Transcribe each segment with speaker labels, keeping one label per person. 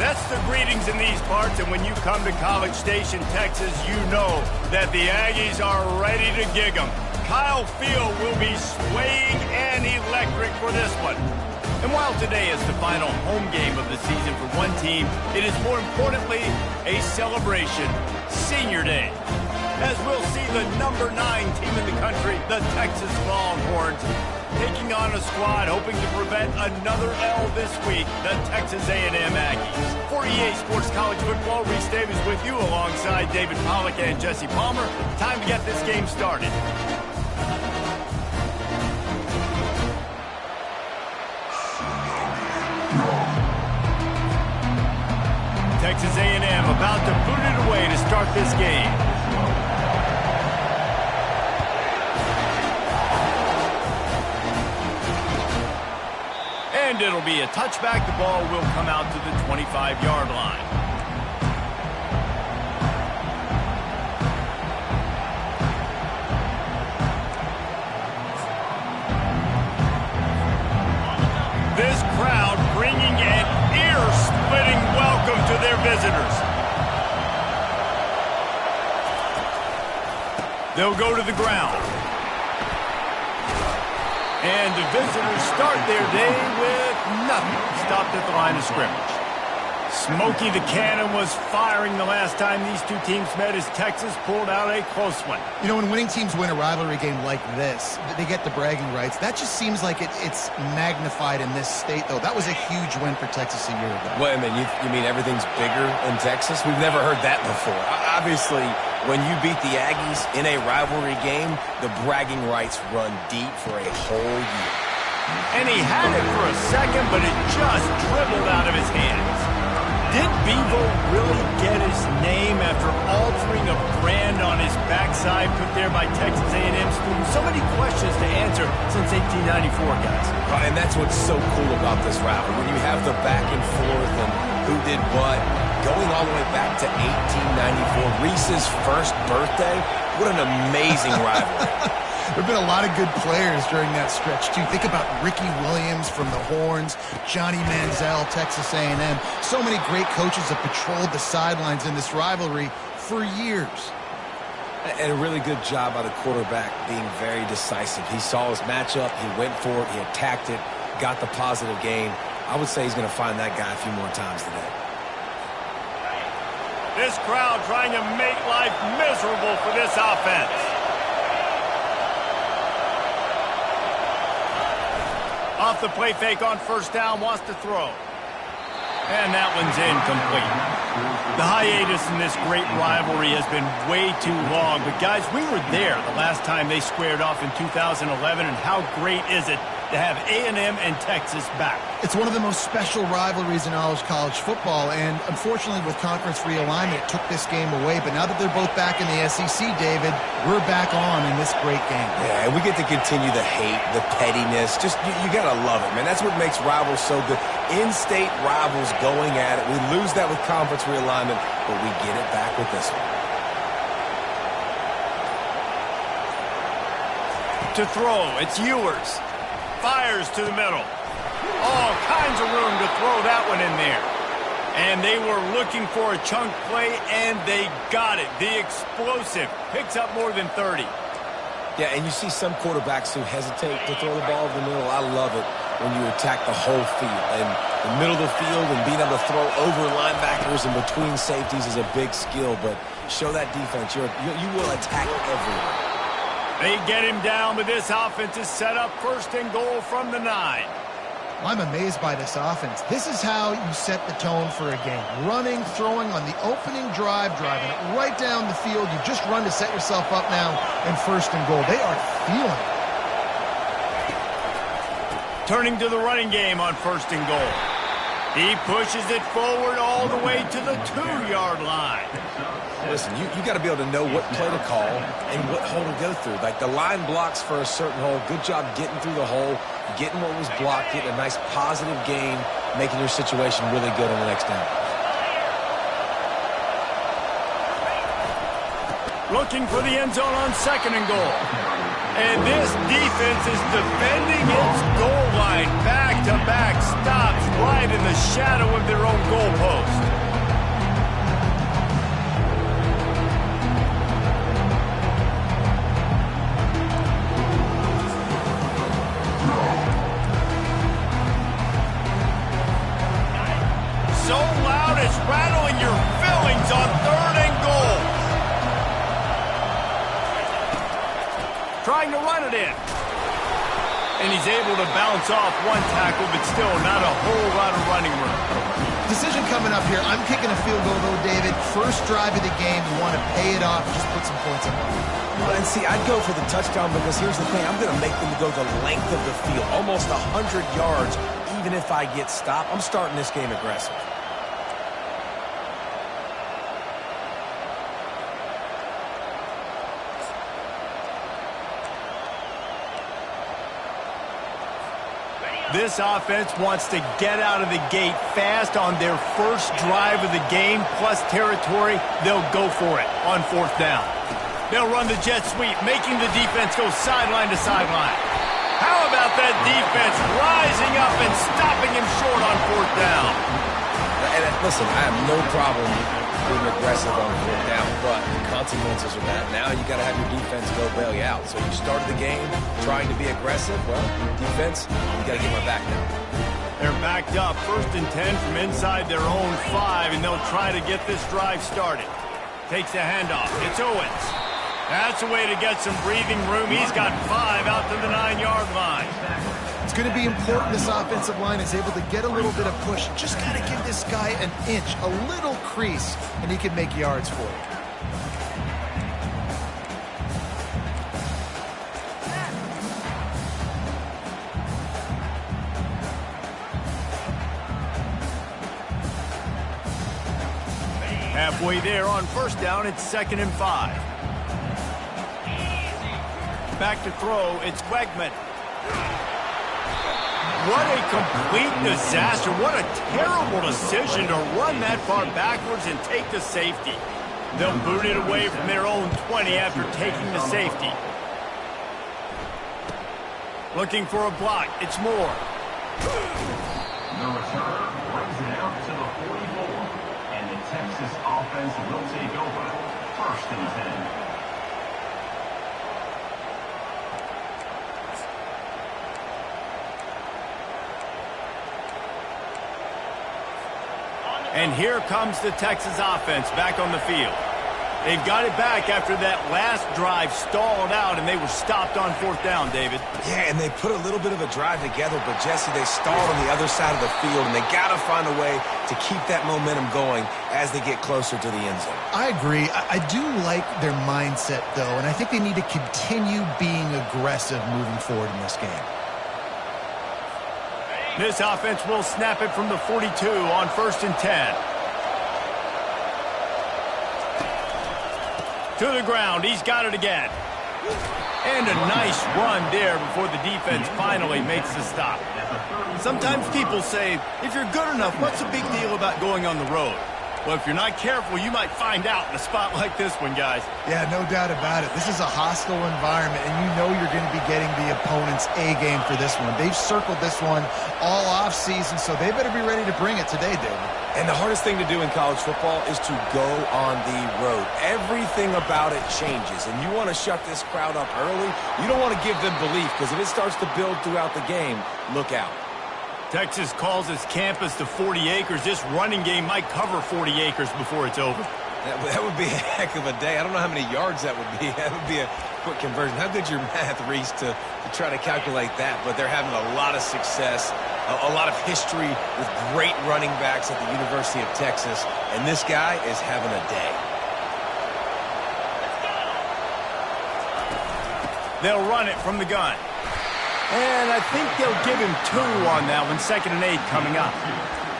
Speaker 1: That's the greetings in these parts, and when you come to College Station, Texas, you know that the Aggies are ready to gig 'em. Kyle Field will be swaying and electric for this one. And while today is the final home game of the season for one team, it is more importantly a celebration, Senior Day. As we'll see the number 9 team in the country, the Texas Longhorns, taking on a squad hoping to prevent another L this week, the Texas A&M Aggies. For EA Sports College Football, Reese Davis with you alongside David Pollack and Jesse Palmer. Time to get this game started. Texas A&M about to put it away to start this game. And it'll be a touchback. The ball will come out to the 25-yard line. This crowd bringing an ear-splitting welcome to their visitors. They'll go to the ground. And the visitors start their day with nothing. Stopped at the line of scrimmage. Smokey the Cannon was firing the last time these two teams met as Texas pulled out a close one.
Speaker 2: You know, when winning teams win a rivalry game like this, they get the bragging rights. That just seems like it's magnified in this state, though. That was a huge win for Texas a year ago.
Speaker 3: Wait a minute, you mean everything's bigger in Texas? We've never heard that before. Obviously, when you beat the Aggies in a rivalry game, the bragging rights run deep for a whole year.
Speaker 1: And he had it for a second, but it just dribbled out of his hands. Did Bevo really get his name after altering a brand on his backside put there by Texas A&M students? So many questions to answer since 1894, guys.
Speaker 3: And that's what's so cool about this rivalry. When you have the back and forth and who did what, going all the way back to 1894, Reese's first birthday, what an amazing rivalry.
Speaker 2: There have been a lot of good players during that stretch, too. Think about Ricky Williams from the Horns, Johnny Manziel, Texas A&M. So many great coaches have patrolled the sidelines in this rivalry for years.
Speaker 3: And a really good job by the quarterback being very decisive. He saw his matchup, he went for it, he attacked it, got the positive gain. I would say he's going to find that guy a few more times today.
Speaker 1: This crowd trying to make life miserable for this offense. Off the play fake on first down, wants to throw. And that one's incomplete. The hiatus in this great rivalry has been way too long. But, guys, we were there the last time they squared off in 2011, and how great is it to have A&M and Texas back?
Speaker 2: It's one of the most special rivalries in all of college football, and unfortunately with conference realignment, it took this game away. But now that they're both back in the SEC, David, we're back on in this great game.
Speaker 3: Yeah, and we get to continue the hate, the pettiness. Just, you got to love it, man. That's what makes rivals so good. In-state rivals going at it. We lose that with conference realignment, but we get it back with this one.
Speaker 1: To throw, it's Ewers. Fires to the middle. All kinds of room to throw that one in there. And they were looking for a chunk play, and they got it. The explosive picks up more than 30.
Speaker 3: Yeah, and you see some quarterbacks who hesitate to throw the ball in the middle. I love it when you attack the whole field. And the middle of the field and being able to throw over linebackers and between safeties is a big skill. But show that defense. You will attack everywhere.
Speaker 1: They get him down, but this offense is set up first and goal from the 9.
Speaker 2: I'm amazed by this offense. This is how you set the tone for a game. Running, throwing on the opening drive, driving it right down the field. You just run to set yourself up now in first and goal. They are feeling it.
Speaker 1: Turning to the running game on first and goal. He pushes it forward all the way to the 2-yard line.
Speaker 3: Listen, you got to be able to know what play to call and what hole to go through. Like the line blocks for a certain hole. Good job getting through the hole, getting what was blocked, getting a nice positive gain, making your situation really good on the next down.
Speaker 1: Looking for the end zone on second and goal. And this defense is defending its goal line. Back-to-back stops right in the shadow of their own goalpost. So loud it's rattling your fillings on 3rd and goal. Trying to run it in. And he's able to bounce off one tackle, but still not a whole lot of running room.
Speaker 2: Decision coming up here. I'm kicking a field goal, though, David. First drive of the game, you want to pay it off, just put some points up on it.
Speaker 3: Well, and see, I'd go for the touchdown because here's the thing. I'm going to make them go the length of the field, almost 100 yards. Even if I get stopped, I'm starting this game aggressive.
Speaker 1: This offense wants to get out of the gate fast on their first drive of the game, plus territory. They'll go for it on 4th down. They'll run the jet sweep, making the defense go sideline to sideline. How about that defense rising up and stopping him short on 4th down?
Speaker 3: And listen, I have no problem being aggressive on 4th down, but the consequences of that, now you got to have your defense go bail you out. So you started the game trying to be aggressive. Well, defense, you got to get my back now.
Speaker 1: They're backed up, 1st and 10 from inside their own 5, and they'll try to get this drive started. Takes the handoff. It's Owens. That's a way to get some breathing room. He's got 5 out to the 9-yard line.
Speaker 2: It's going to be important this offensive line is able to get a little bit of push. Just got to give this guy an inch, a little crease, and he can make yards for it.
Speaker 1: Halfway there on 1st down, it's 2nd and 5. Back to throw, it's Wegman. What a complete disaster. What a terrible decision to run that far backwards and take the safety. They'll boot it away from their own 20 after taking the safety. Looking for a block. It's Moore.
Speaker 4: The returner brings it out to the 44. And the Texas offense will take over. 1st and 10.
Speaker 1: And here comes the Texas offense back on the field. They've got it back after that last drive stalled out, and they were stopped on 4th down, David.
Speaker 3: Yeah, and they put a little bit of a drive together, but, Jesse, they stalled on the other side of the field, and they got to find a way to keep that momentum going as they get closer to the end zone.
Speaker 2: I agree. I do like their mindset, though, and I think they need to continue being aggressive moving forward in this game.
Speaker 1: This offense will snap it from the 42 on 1st and 10. To the ground, he's got it again. And a nice run there before the defense finally makes the stop. Sometimes people say, if you're good enough, what's the big deal about going on the road? Well, if you're not careful, you might find out in a spot like this one, guys.
Speaker 2: Yeah, no doubt about it. This is a hostile environment, and you know you're going to be getting the opponent's A game for this one. They've circled this one all offseason, so they better be ready to bring it today, David.
Speaker 3: And the hardest thing to do in college football is to go on the road. Everything about it changes, and you want to shut this crowd up early. You don't want to give them belief, because if it starts to build throughout the game, look out.
Speaker 1: Texas calls its campus to 40 acres. This running game might cover 40 acres before it's over.
Speaker 3: That would be a heck of a day. I don't know how many yards that would be. That would be a quick conversion. How good's your math, Reese, to try to calculate that? But they're having a lot of success, a lot of history with great running backs at the University of Texas. And this guy is having a day.
Speaker 1: They'll run it from the gun. And I think they'll give him 2 on that one. 2nd and 8 coming up.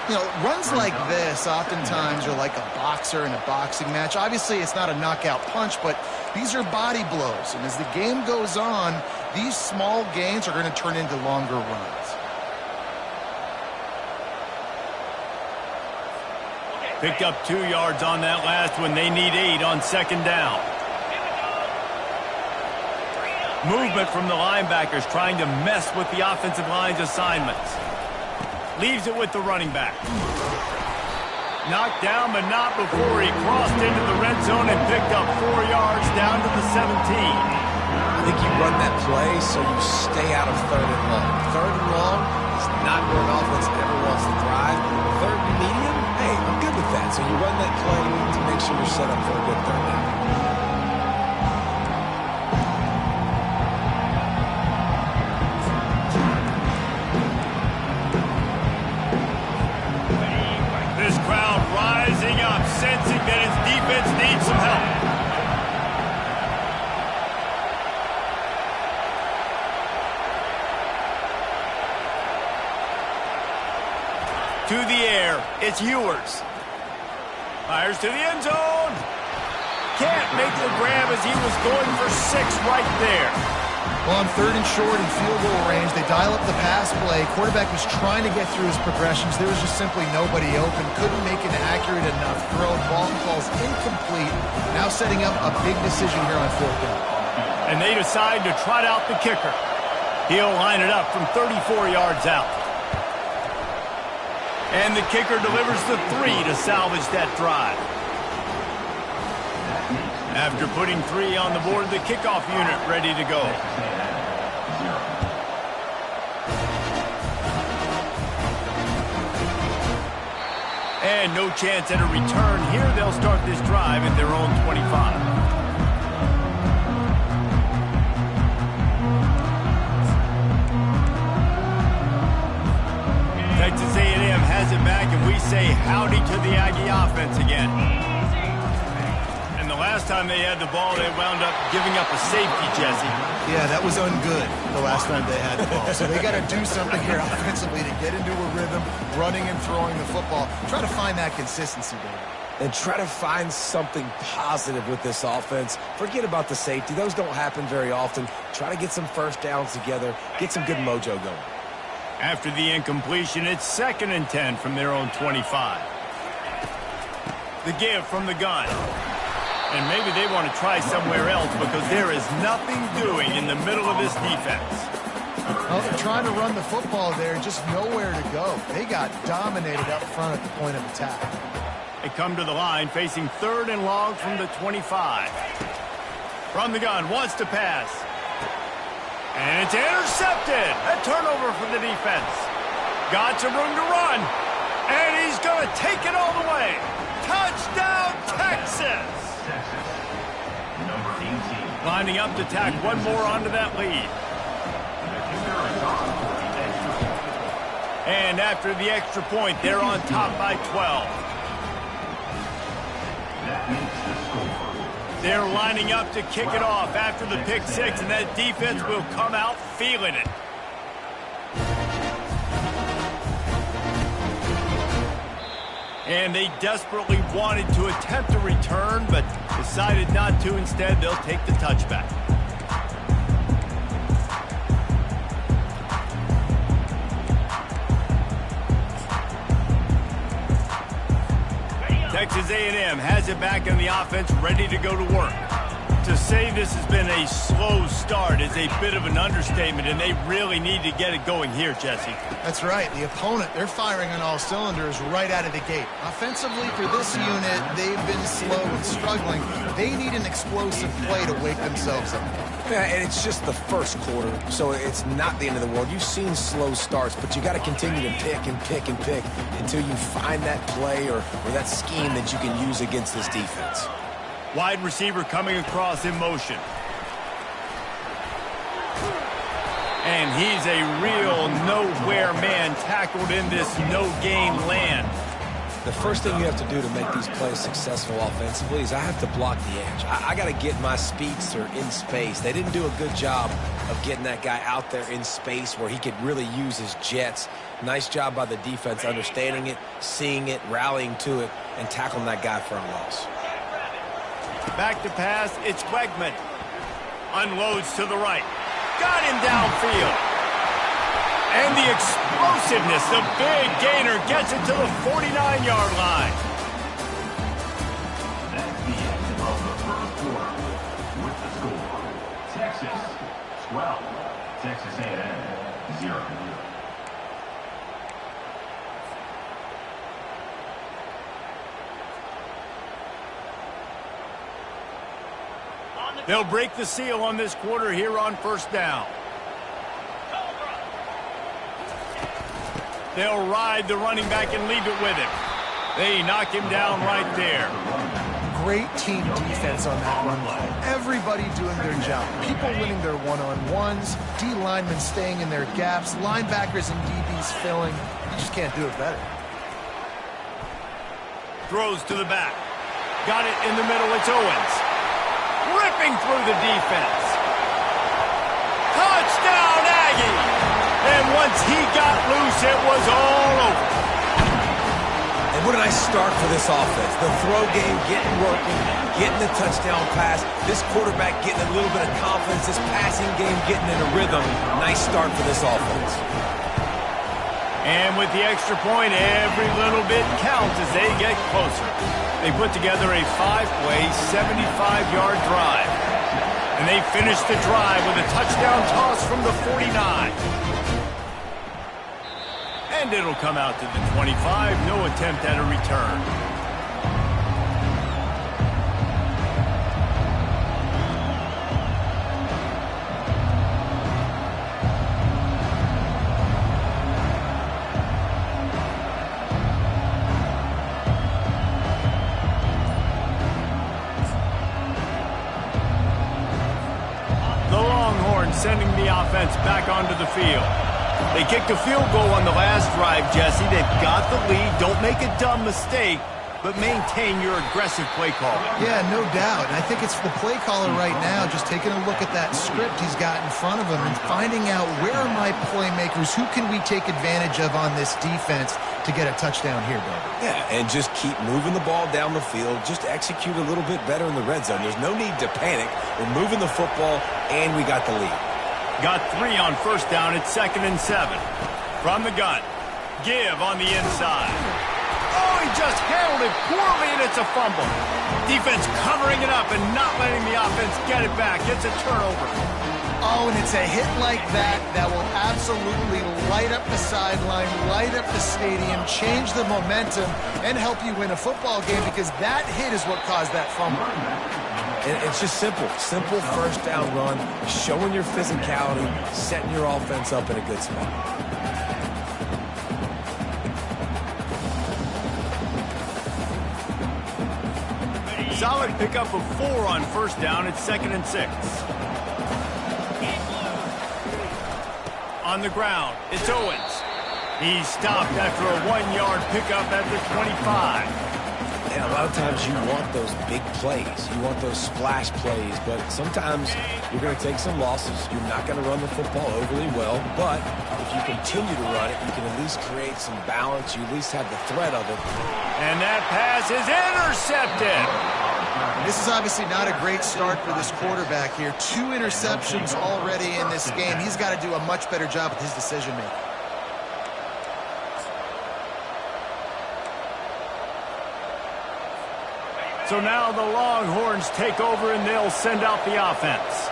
Speaker 2: You know, runs like this oftentimes are like a boxer in a boxing match. Obviously, it's not a knockout punch, but these are body blows. And as the game goes on, these small gains are going to turn into longer runs.
Speaker 1: Picked up 2 yards on that last one. They need 8 on 2nd down. Movement from the linebackers trying to mess with the offensive line's assignments. Leaves it with the running back. Knocked down, but not before he crossed into the red zone and picked up 4 yards down to the 17.
Speaker 3: I think you run that play so you stay out of 3rd and long. 3rd and long is not where an offense ever wants to thrive. 3rd and medium, hey, I'm good with that. So you run that play to make sure you're set up for a good 3rd down.
Speaker 1: This crowd rising up, sensing that his defense needs some help. To the air, it's Ewers. Fires to the end zone. Can't make the grab as he was going for 6 right there.
Speaker 2: Well, on 3rd and short and field goal range, they dial up the pass play. Quarterback was trying to get through his progressions. There was just simply nobody open. Couldn't make an accurate enough throw. Ball falls incomplete. Now setting up a big decision here on 4th down.
Speaker 1: And they decide to trot out the kicker. He'll line it up from 34 yards out. And the kicker delivers the 3 to salvage that drive. After putting 3 on the board, the kickoff unit ready to go. And no chance at a return here. They'll start this drive at their own 25. Texas A&M has it back, and we say howdy to the Aggie offense again. And the last time they had the ball, they wound up giving up a safety, Jesse.
Speaker 2: Yeah, that was ungood the last time they had the ball. So they got to do something here offensively to get into a rhythm, running and throwing the football. Try to find that consistency, David.
Speaker 3: And try to find something positive with this offense. Forget about the safety. Those don't happen very often. Try to get some first downs together. Get some good mojo going.
Speaker 1: After the incompletion, it's 2nd and 10 from their own 25. The give from the gun. And maybe they want to try somewhere else because there is nothing doing in the middle of this defense.
Speaker 2: Well, they're trying to run the football there, just nowhere to go. They got dominated up front at the point of attack.
Speaker 1: They come to the line facing 3rd and long from the 25. From the gun, wants to pass. And it's intercepted. A turnover for the defense. Got some room to run. And he's going to take it all the way. Touchdown, Texas!
Speaker 4: Number 18.
Speaker 1: Lining up to tack one more onto that lead. And after the extra point, they're on top by 12.
Speaker 4: That makes the score.
Speaker 1: They're lining up to kick it off after the pick 6, and that defense will come out feeling it. And they desperately wanted to attempt a return, but decided not to. Instead, they'll take the touchback. Texas A&M has it back in the offense, ready to go to work. To say this has been a slow start is a bit of an understatement, and they really need to get it going here, Jesse.
Speaker 2: That's right. The opponent, they're firing on all cylinders right out of the gate. Offensively, for this unit, they've been slow and struggling. They need an explosive play to wake themselves up.
Speaker 3: Yeah, and it's just the first quarter, so it's not the end of the world. You've seen slow starts, but you got to continue to pick and pick and pick until you find that play or that scheme that you can use against this defense.
Speaker 1: Wide receiver coming across in motion. And he's a real nowhere man tackled in this no-gain land.
Speaker 3: The first thing you have to do to make these plays successful offensively is I have to block the edge. I got to get my speedster in space. They didn't do a good job of getting that guy out there in space where he could really use his jets. Nice job by the defense understanding it, seeing it, rallying to it, and tackling that guy for a loss.
Speaker 1: Back to pass, it's Wegman. Unloads to the right. Got him downfield. And the explosiveness, the big gainer gets it to the 49-yard line.
Speaker 4: That's the end of the first quarter. With the score, Texas 12. Texas A&M, 0.
Speaker 1: They'll break the seal on this quarter here on first down. They'll ride the running back and leave it with him. They knock him down right there.
Speaker 2: Great team defense on that run line. Everybody doing their job. People winning their one-on-ones, D linemen staying in their gaps, linebackers and DBs filling. You just can't do it better.
Speaker 1: Throws to the back. Got it in the middle. It's Owens. Ripping through the defense. Touchdown, Aggie! And once he got loose, it was all over.
Speaker 3: And what a nice start for this offense. The throw game getting working, getting the touchdown pass. This quarterback getting a little bit of confidence. This passing game getting in a rhythm. Nice start for this offense.
Speaker 1: And with the extra point, every little bit counts as they get closer. They put together a 5-play, 75-yard drive. And they finish the drive with a touchdown toss from the 49. And it'll come out to the 25. No attempt at a return. Sending the offense back onto the field. They kicked a field goal on the last drive, Jesse. They've got the lead. Don't make a dumb mistake, but maintain your aggressive play call.
Speaker 2: Yeah, no doubt. And I think it's the play caller right now just taking a look at that script he's got in front of him and finding out where are my playmakers, who can we take advantage of on this defense to get a touchdown here, David.
Speaker 3: Yeah, and just keep moving the ball down the field. Just execute a little bit better in the red zone. There's no need to panic. We're moving the football, and we got the lead.
Speaker 1: Got 3 on first down. It's 2nd and 7. From the gun. Give on the inside. Oh, he just handled it poorly, and it's a fumble. Defense covering it up and not letting the offense get it back. It's a turnover.
Speaker 2: Oh, and it's a hit like that that will absolutely light up the sideline, light up the stadium, change the momentum, and help you win a football game because that hit is what caused that fumble.
Speaker 3: And it's just simple first down run, showing your physicality, setting your offense up in a good spot.
Speaker 1: Solid pickup of 4 on first down. It's 2nd and 6. On the ground, it's Owens. He's stopped after a 1-yard pickup at the 25.
Speaker 3: Yeah, a lot of times you want those big plays. You want those splash plays, but sometimes you're going to take some losses. You're not going to run the football overly well, but if you continue to run it, you can at least create some balance. You at least have the threat of it.
Speaker 1: And that pass is intercepted.
Speaker 2: This is obviously not a great start for this quarterback here. 2 interceptions already in this game. He's got to do a much better job with his decision-making.
Speaker 1: So now the Longhorns take over and they'll send out the offense.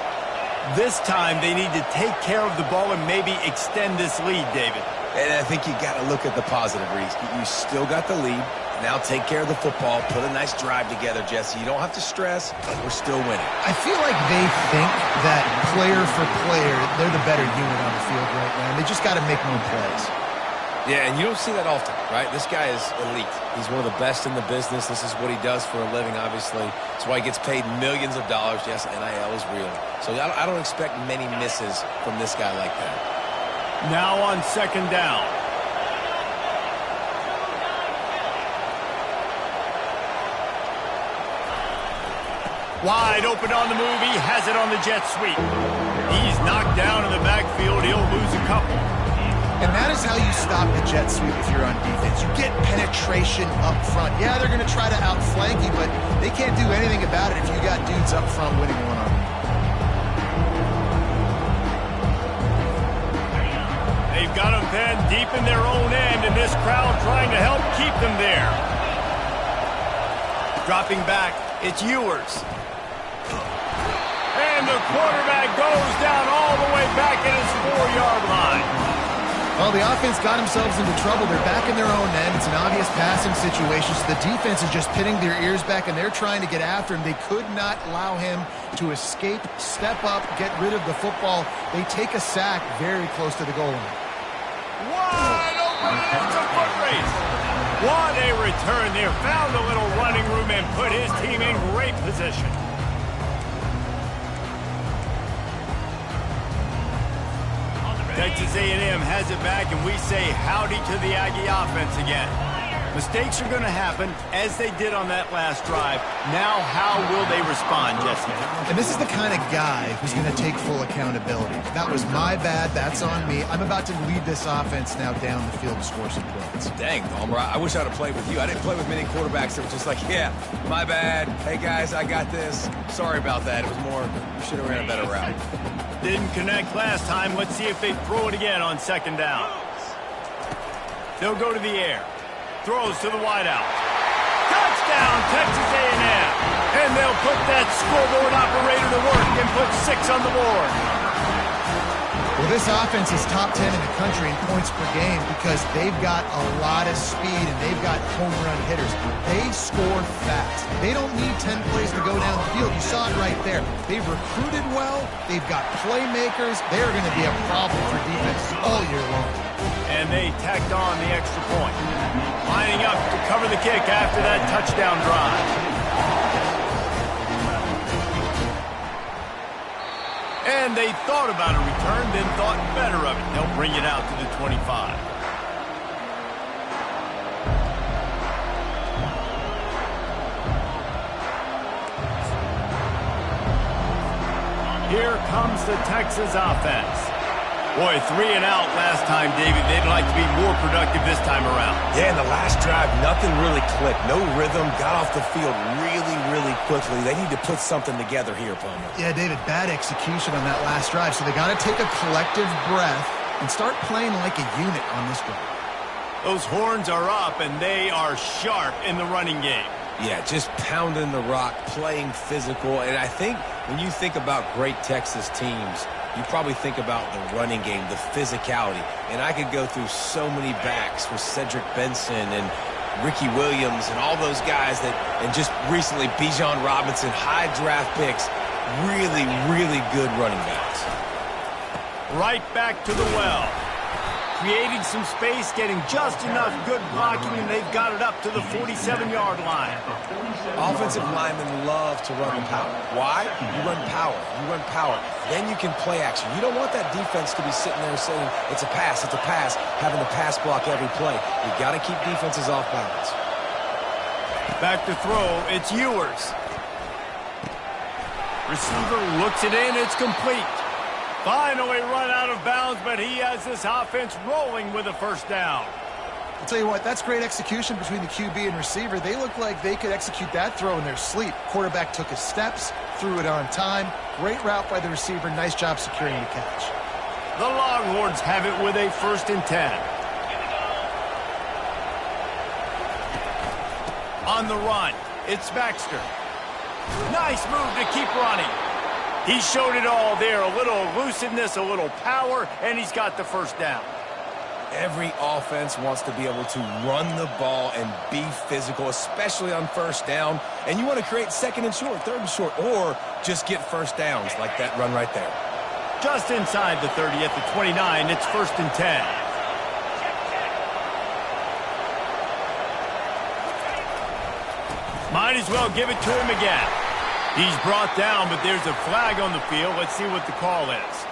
Speaker 1: This time they need to take care of the ball and maybe extend this lead, David.
Speaker 3: And I think you got to look at the positive, Reese. You still got the lead. Now take care of the football. Put a nice drive together, Jesse. You don't have to stress. We're still winning.
Speaker 2: I feel like they think that player for player, they're the better unit on the field right now. They just got to make more plays.
Speaker 3: Yeah, and you don't see that often, right? This guy is elite. He's one of the best in the business. This is what he does for a living, obviously. That's why he gets paid millions of dollars. Yes, NIL is real. So I don't expect many misses from this guy like that.
Speaker 1: Now on 2nd down. Wide open on the move. He has it on the jet sweep. He's knocked down in the backfield. He'll lose a couple.
Speaker 2: And that is how you stop the jet sweep if you're on defense. You get penetration up front. Yeah, they're going to try to outflank you, but they can't do anything about it if you got dudes up front winning one-on-one.
Speaker 1: They've got them penned deep in their own end, and this crowd trying to help keep them there. Dropping back, it's Ewers. And And the quarterback goes down all the way back at his 4-yard line.
Speaker 2: Well, the offense got themselves into trouble. They're back in their own end. It's an obvious passing situation, so the defense is just pinning their ears back, and they're trying to get after him. They could not allow him to escape, step up, get rid of the football. They take a sack very close to the goal line.
Speaker 1: Wide open, it's a foot race. What a return there. Found a little running room and put his team in great position. Texas A&M has it back, and we say howdy to the Aggie offense again. Mistakes are going to happen, as they did on that last drive. Now, how will they respond, Jesse?
Speaker 2: And this is the kind of guy who's going to take full accountability. That was my bad. That's on me. I'm about to lead this offense now down the field to score some points.
Speaker 3: Dang, Palmer, I wish I'd have played with you. I didn't play with many quarterbacks that were just like, yeah, my bad. Hey, guys, I got this. Sorry about that. It was more, you should have ran a better route.
Speaker 1: Didn't connect last time. Let's see if they throw it again on second down. They'll go to the air. Throws to the wideout. Touchdown, Texas A&M. And they'll put that scoreboard operator to work and put 6 on the board.
Speaker 2: Well, this offense is top 10 in the country in points per game because they've got a lot of speed and they've got home run hitters. They score fast. They don't need 10 plays to go down the field. You saw it right there. They've recruited well. They've got playmakers. They're going to be a problem for defenses all year long.
Speaker 1: And they tacked on the extra point. Lining up to cover the kick after that touchdown drive. And they thought about a return, then thought better of it. They'll bring it out to the 25. Here comes the Texas offense. Boy, 3 and out last time, David. They'd like to be more productive this time around.
Speaker 3: Yeah, in the last drive, nothing really clicked. No rhythm, got off the field really quickly. They need to put something together here, Palmer.
Speaker 2: Yeah, David, bad execution on that last drive, so they got to take a collective breath and start playing like a unit on this drive.
Speaker 1: Those horns are up, and they are sharp in the running game.
Speaker 3: Yeah, just pounding the rock, playing physical. And I think when you think about great Texas teams, you probably think about the running game, the physicality. And I could go through so many backs with Cedric Benson and Ricky Williams and all those guys that, and just recently Bijan Robinson, high draft picks, really good running backs.
Speaker 1: Right back to the well. Creating some space, getting just enough good blocking, and they've got it up to the 47-yard line.
Speaker 3: Offensive linemen love to run the power. Why? You run power. You run power. Then you can play action. You don't want that defense to be sitting there saying, it's a pass, having to pass block every play. You got to keep defenses off balance.
Speaker 1: Back to throw, it's Ewers. Receiver looks it in, it's complete. Finally run out of bounds, but he has this offense rolling with a first down.
Speaker 2: I'll tell you what, that's great execution between the QB and receiver. They look like they could execute that throw in their sleep. Quarterback took his steps, threw it on time. Great route by the receiver. Nice job securing the catch.
Speaker 1: The Longhorns have it with a 1st and 10. On the run, it's Baxter. Nice move to keep running. He showed it all there, a little elusiveness, a little power, and he's got the first down.
Speaker 3: Every offense wants to be able to run the ball and be physical, especially on first down. And you want to create 2nd and short, 3rd and short, or just get first downs like that run right there.
Speaker 1: Just inside the 30 at the 29, it's 1st and 10. Might as well give it to him again. He's brought down, but there's a flag on the field. Let's see what the call is.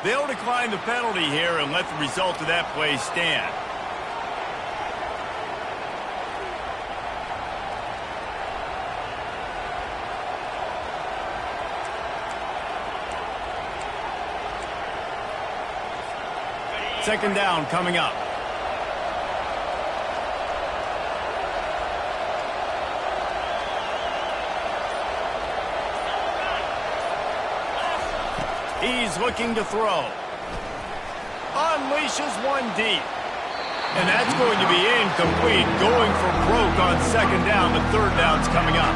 Speaker 1: They'll decline the penalty here and let the result of that play stand. Second down coming up. He's looking to throw. Unleashes one deep. And that's going to be incomplete. Going for broke on second down. The third down's coming up.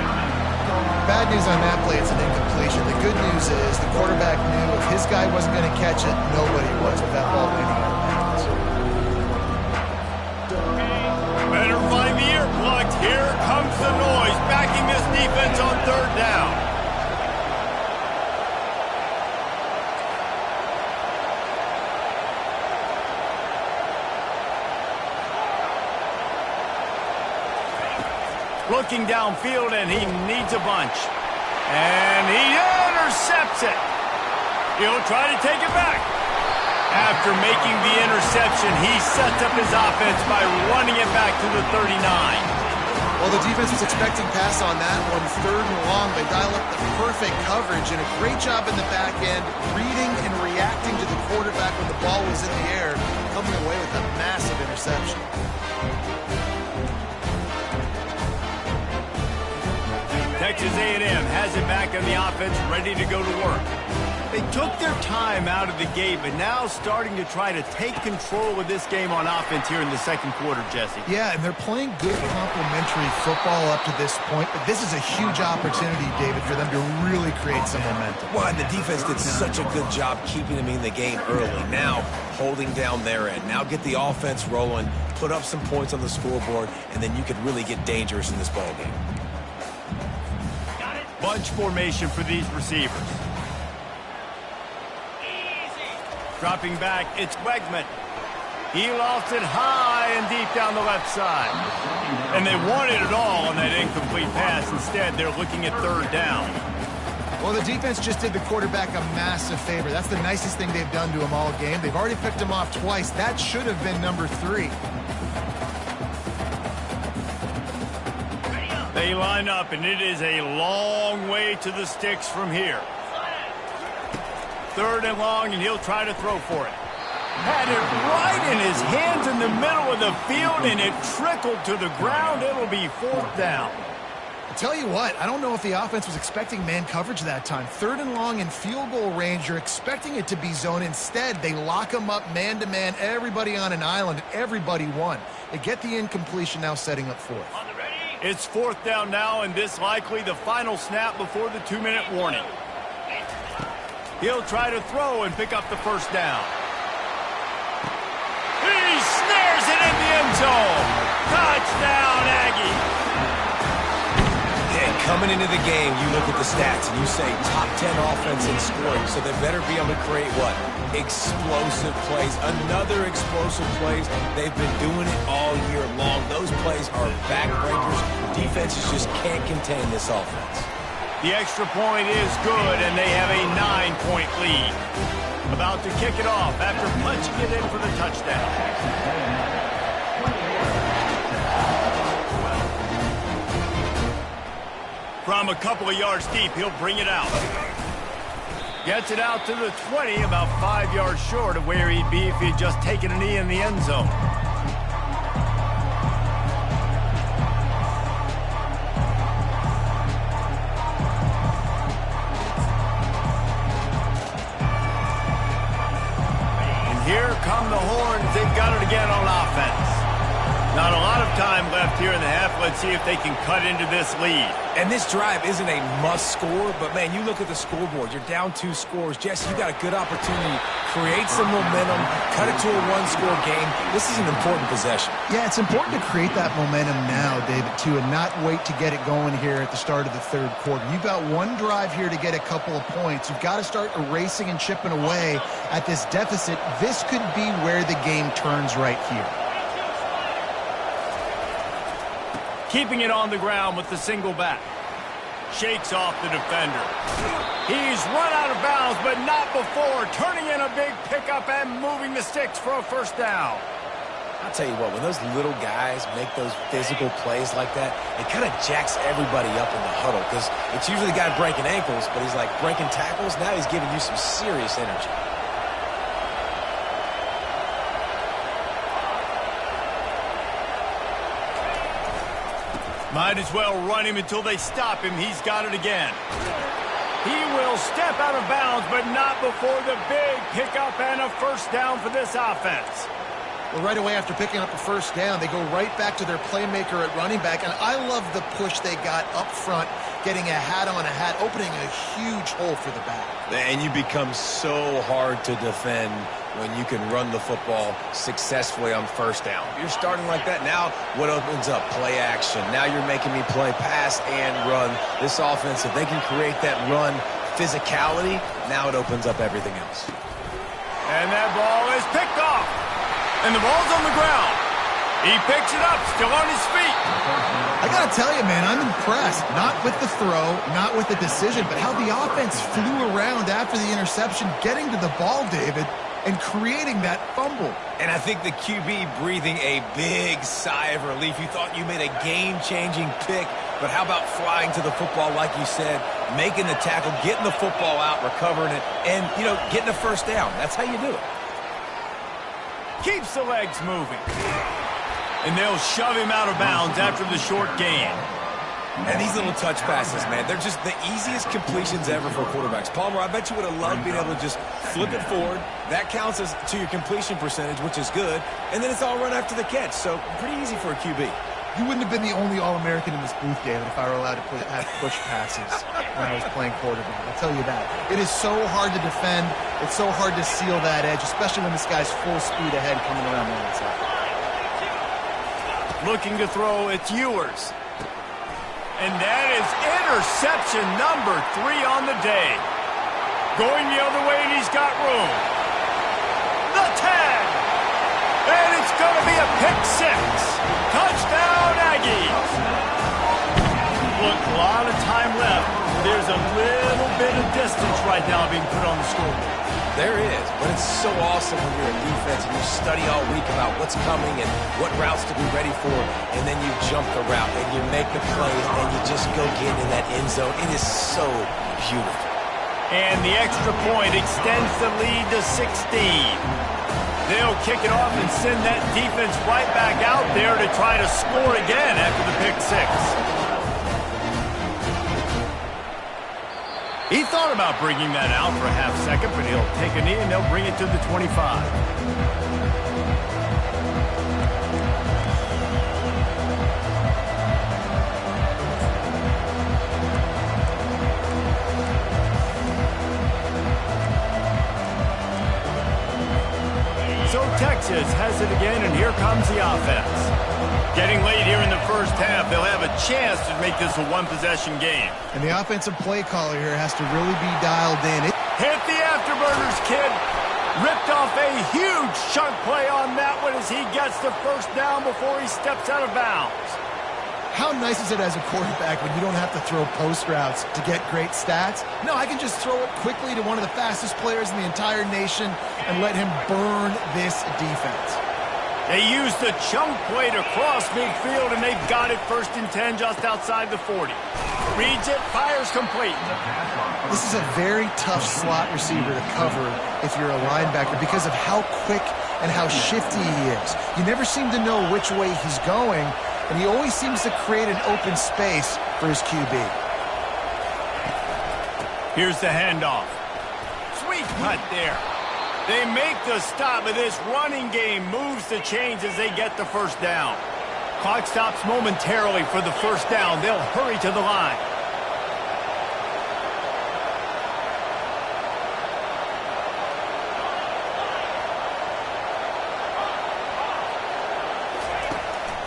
Speaker 2: bad news on that play, it's an incompletion. The good news is the quarterback knew if his guy wasn't going to catch it, nobody was with that ball landing out of bounds.
Speaker 1: Better find the earplugs. Here comes the noise, backing this defense on third down. Looking downfield, and he needs a bunch. And he intercepts it. He'll try to take it back. After making the interception, he sets up his offense by running it back to the 39.
Speaker 2: Well, the defense was expecting pass on that one. Third and long, they dial up the perfect coverage and a great job in the back end, reading and reacting to the quarterback when the ball was in the air, coming away with a massive interception.
Speaker 1: Texas A&M has it back on the offense, ready to go to work. They took their time out of the gate, but now starting to try to take control of this game on offense here in the second quarter, Jesse.
Speaker 2: Yeah, and they're playing good complementary football up to this point, but this is a huge opportunity, David, for them to really create some momentum.
Speaker 3: Well, and the defense did such a good job keeping them in the game early. Now, holding down their end. Now get the offense rolling, put up some points on the scoreboard, and then you could really get dangerous in this ball game.
Speaker 1: Bunch formation for these receivers. Dropping back, it's Wegman. He lost it high and deep down the left side. And they wanted it all on that incomplete pass. Instead, they're looking at third down.
Speaker 2: Well, the defense just did the quarterback a massive favor. That's the nicest thing they've done to him all game. They've already picked him off twice. That should have been number 3.
Speaker 1: They line up, and it is a long way to the sticks from here. Third and long, and he'll try to throw for it. Had it right in his hands in the middle of the field, and it trickled to the ground. It'll be fourth down.
Speaker 2: I'll tell you what, I don't know if the offense was expecting man coverage that time. Third and long in field goal range, you're expecting it to be zone. Instead, they lock them up man-to-man, everybody on an island, and everybody won. They get the incompletion, now setting up fourth.
Speaker 1: It's fourth down now, and this likely the final snap before the 2-minute warning. He'll try to throw and pick up the first down. He snares it in the end zone. Touchdown, Aggie.
Speaker 3: Yeah, coming into the game, you look at the stats and you say top 10 offense in scoring, so they better be able to create what? Explosive plays. Another explosive plays. They've been doing it all year long. Those plays are backbreakers. Defenses just can't contain this offense.
Speaker 1: The extra point is good, and they have a 9-point lead. About to kick it off after punching it in for the touchdown. From a couple of yards deep, he'll bring it out. Gets it out to the 20, about 5 yards short of where he'd be if he'd just taken a knee in the end zone. Here come the horns. They've got it again on offense. Not a lot of time left here in the half. Let's see if they can cut into this lead.
Speaker 3: And this drive isn't a must score, but man, you look at the scoreboard. You're down 2 scores. Jesse, you got a good opportunity. Create some momentum. Cut it to a 1-score game. This is an important possession.
Speaker 2: Yeah, it's important to create that momentum now, David, too, and not wait to get it going here at the start of the third quarter. You've got one drive here to get a couple of points. You've got to start erasing and chipping away at this deficit. This could be where the game turns right here.
Speaker 1: Keeping it on the ground with the single back. Shakes off the defender. He's run out of bounds, but not before. Turning in a big pickup and moving the sticks for a first down.
Speaker 3: I'll tell you what, when those little guys make those physical plays like that, it kind of jacks everybody up in the huddle because it's usually the guy breaking ankles, but he's like breaking tackles. Now he's giving you some serious energy.
Speaker 1: Might as well run him until they stop him. He's got it again. He will step out of bounds, but not before the big pickup and a first down for this offense.
Speaker 2: Well, right away after picking up the first down, they go right back to their playmaker at running back, and I love the push they got up front getting a hat-on-a-hat, opening a huge hole for the back.
Speaker 3: And you become so hard to defend when you can run the football successfully on first down. You're starting like that. Now what opens up? Play action. Now you're making me play pass and run. This offense, if they can create that run physicality, now it opens up everything else.
Speaker 1: And that ball is picked off. And the ball's on the ground. He picks it up, still on his feet.
Speaker 2: I got to tell you, man, I'm impressed. Not with the throw, not with the decision, but how the offense flew around after the interception, getting to the ball, David, and creating that fumble.
Speaker 3: And I think the QB breathing a big sigh of relief. You thought you made a game-changing pick, but how about flying to the football, like you said, making the tackle, getting the football out, recovering it, and, getting a first down. That's how you do it.
Speaker 1: Keeps the legs moving. And they'll shove him out of bounds after the short gain.
Speaker 3: And these little touch passes, man, they're just the easiest completions ever for quarterbacks. Palmer, I bet you would have loved being able to just flip it forward. That counts as to your completion percentage, which is good. And then it's all run after the catch. So pretty easy for a QB.
Speaker 2: You wouldn't have been the only All-American in this booth, David, if I were allowed to have push passes when I was playing quarterback. I'll tell you that. It is so hard to defend. It's so hard to seal that edge, especially when this guy's full speed ahead coming around the outside.
Speaker 1: Looking to throw, it's Ewers. And that is interception number 3 on the day. Going the other way, and he's got room. The 10. And it's going to be a pick 6. Touchdown, Aggies. Look, a lot of time left. There's a little bit of distance right now being put on the scoreboard.
Speaker 3: There is, but it's so awesome when you're in defense and you study all week about what's coming and what routes to be ready for, and then you jump the route and you make the plays and you just go get in that end zone. It is so beautiful.
Speaker 1: And the extra point extends the lead to 16. They'll kick it off and send that defense right back out there to try to score again after the pick 6. He thought about bringing that out for a half second, but he'll take a knee and they'll bring it to the 25. So Texas has it again, and here comes the offense. Getting late here in the first half, they'll have a chance to make this a one-possession game.
Speaker 2: And the offensive play caller here has to really be dialed in.
Speaker 1: Hit the afterburners, kid. Ripped off a huge chunk play on that one as he gets the first down before he steps out of bounds.
Speaker 2: How nice is it as a quarterback when you don't have to throw post routes to get great stats? No, I can just throw it quickly to one of the fastest players in the entire nation and let him burn this defense.
Speaker 1: They use the chunk play to cross midfield, and they've got it 1st and 10 just outside the 40. Reads it, fires complete.
Speaker 2: This is a very tough slot receiver to cover if you're a linebacker because of how quick and how shifty he is. You never seem to know which way he's going, and he always seems to create an open space for his QB.
Speaker 1: Here's the handoff. Sweet cut there. They make the stop, but this running game moves the chains as they get the first down. Clock stops momentarily for the first down. They'll hurry to the line.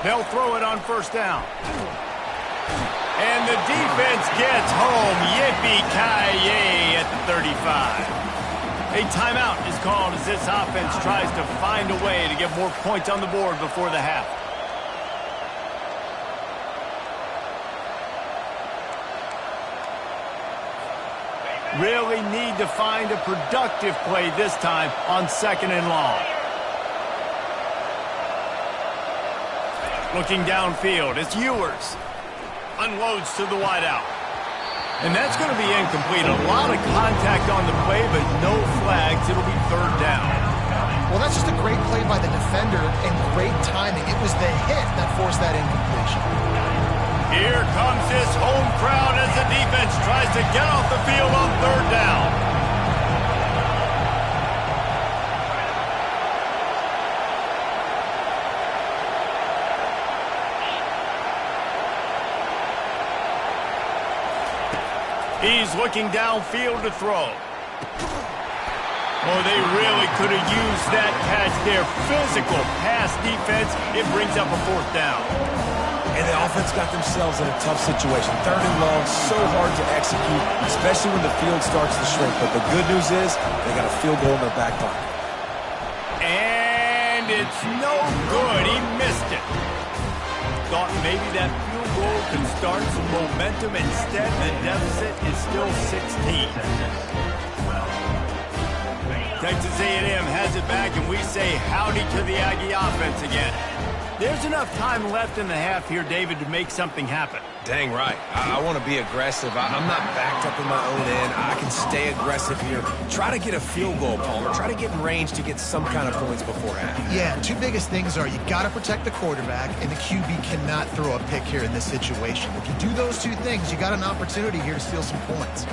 Speaker 1: They'll throw it on first down. And the defense gets home. Yippee-ki-yay at the 35. A timeout is called as this offense tries to find a way to get more points on the board before the half. Really need to find a productive play this time on 2nd and long. Looking downfield, it's Ewers. Unloads to the wideout. And that's going to be incomplete. A lot of contact on the play, but no flags. It'll be 3rd down.
Speaker 2: Well, that's just a great play by the defender and great timing. It was the hit that forced that incompletion.
Speaker 1: Here comes this home crowd as the defense tries to get off the field on 3rd down. He's looking downfield to throw. Oh, they really could have used that catch there. Physical pass defense. It brings up a 4th down.
Speaker 3: And the offense got themselves in a tough situation. 3rd and long, so hard to execute, especially when the field starts to shrink. But the good news is they got a field goal in their back pocket.
Speaker 1: And it's no good. He missed it. Thought maybe that field goal could start some momentum. Instead, the deficit is still 16. Texas A&M has it back, and we say howdy to the Aggie offense again. There's enough time left in the half here, David, to make something happen.
Speaker 3: Dang right. I want to be aggressive. I'm not backed up in my own end. I can stay aggressive here. Try to get a field goal, Palmer. Try to get in range to get some kind of points before half.
Speaker 2: Yeah, 2 biggest things are you got to protect the quarterback, and the QB cannot throw a pick here in this situation. If you do those 2 things, you got an opportunity here to steal some points.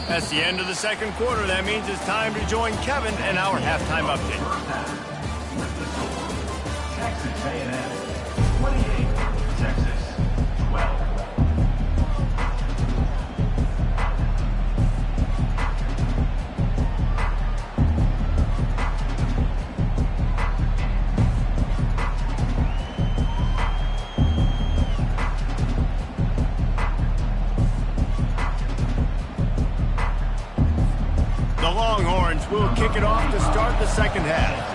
Speaker 1: That's the end of the 2nd quarter. That means it's time to join Kevin and our halftime update.
Speaker 4: Texas A&M 28, Texas 12.
Speaker 1: The Longhorns will kick it off to start the 2nd half.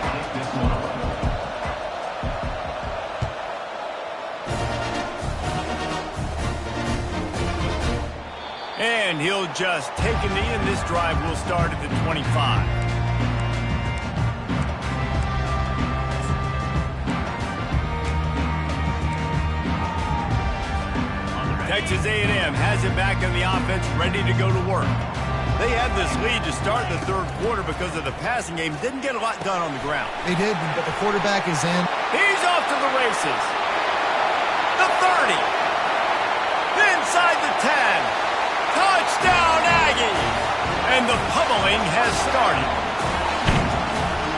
Speaker 1: And he'll just take a knee, and this drive will start at the 25. Texas A&M has it back in the offense, ready to go to work. They had this lead to start the 3rd quarter because of the passing game. Didn't get a lot done on the ground.
Speaker 2: They did, but the quarterback is in.
Speaker 1: He's off to the races. The 30. Inside the 10. Touchdown, Aggies! And the pummeling has started.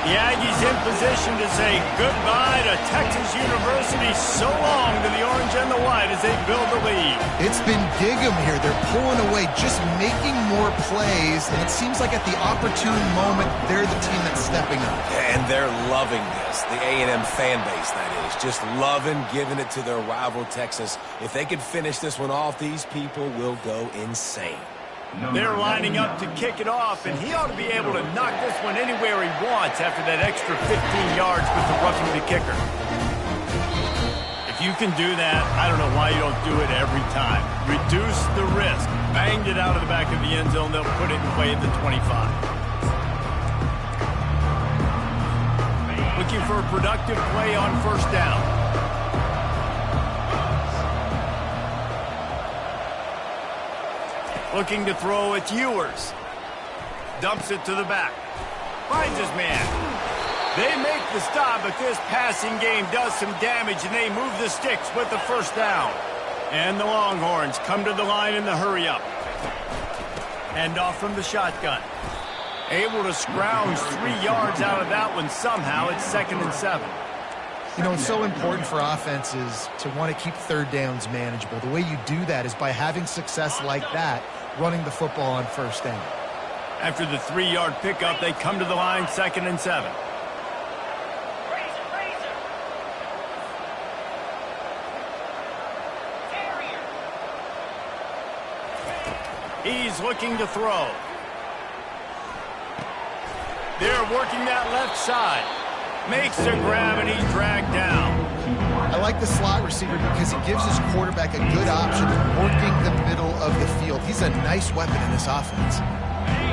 Speaker 1: The Aggies in position to say goodbye to Texas University. So long to the orange and the white as they build the lead.
Speaker 2: It's been Gig'em here. They're pulling away, just making more plays, and it seems like at the opportune moment, they're the team that's stepping up.
Speaker 3: And they're loving this. The A&M fan base, that is. Just loving giving it to their rival, Texas. If they can finish this one off, these people will go insane.
Speaker 1: They're lining up to kick it off, and he ought to be able to knock this one anywhere he wants after that extra 15 yards with the roughing the kicker. If you can do that, I don't know why you don't do it every time. Reduce the risk. Banged it out of the back of the end zone. They'll put it in play at the 25. Looking for a productive play on 1st down. Looking to throw, it's Ewers. Dumps it to the back. Finds his man. They make the stop, but this passing game does some damage, and they move the sticks with the 1st down. And the Longhorns come to the line in the hurry-up. Hand off from the shotgun. Able to scrounge 3 yards out of that one somehow. It's 2nd and 7.
Speaker 2: You know, it's so important for offenses to want to keep 3rd downs manageable. The way you do that is by having success like that, running the football on 1st down.
Speaker 1: After the 3-yard pickup, they come to the line 2nd and 7. He's looking to throw. They're working that left side. Makes the grab, and he's dragged down.
Speaker 2: I like the slot receiver because he gives his quarterback a good option of working the middle of the field. He's a nice weapon in this offense.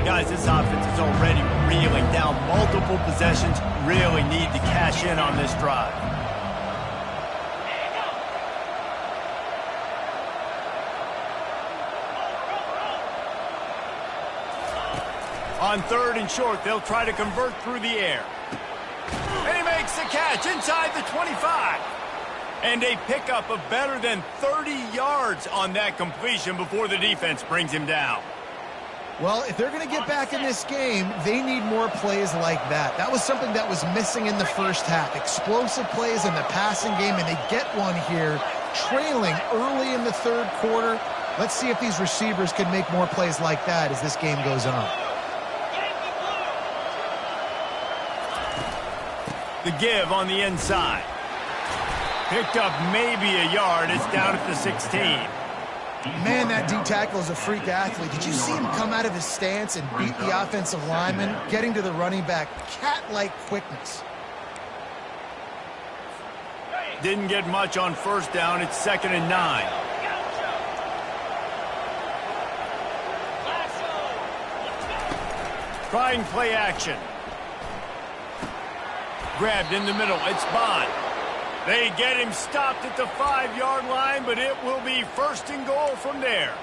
Speaker 1: Guys, this offense is already reeling down multiple possessions. Really need to cash in on this drive. On 3rd and short, they'll try to convert through the air. And he makes the catch inside the 25. And a pickup of better than 30 yards on that completion before the defense brings him down.
Speaker 2: Well, if they're going to get back in this game, they need more plays like that. That was something that was missing in the 1st half. Explosive plays in the passing game, and they get one here, trailing early in the 3rd quarter. Let's see if these receivers can make more plays like that as this game goes on.
Speaker 1: The give on the inside. Picked up maybe a yard. It's down at the 16.
Speaker 2: Man, that D-tackle is a freak athlete. Did you see him come out of his stance and beat the offensive lineman, getting to the running back? Cat-like quickness.
Speaker 1: Didn't get much on first down. It's 2nd and 9. Trying play action. Grabbed in the middle. It's Bond. They get him stopped at the 5-yard line, but it will be 1st and goal from there.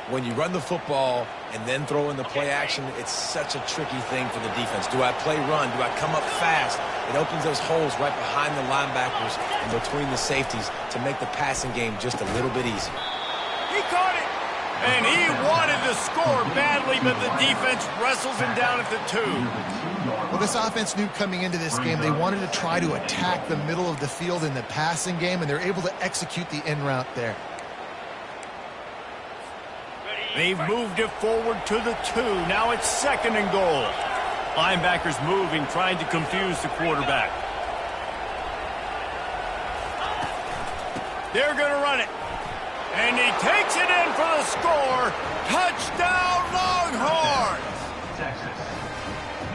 Speaker 3: When you run the football and then throw in the play action, it's such a tricky thing for the defense. Do I play run? Do I come up fast? It opens those holes right behind the linebackers and between the safeties to make the passing game just a little bit easier.
Speaker 1: He caught it, and he wanted to score badly, but the defense wrestles him down at the 2.
Speaker 2: Well, this offense knew coming into this game they wanted to try to attack the middle of the field in the passing game, and they're able to execute the in route there.
Speaker 1: They've moved it forward to the 2. Now it's 2nd and goal. Linebackers moving, trying to confuse the quarterback. They're going to run it. And he takes it in for the score. Touchdown, Longhorns!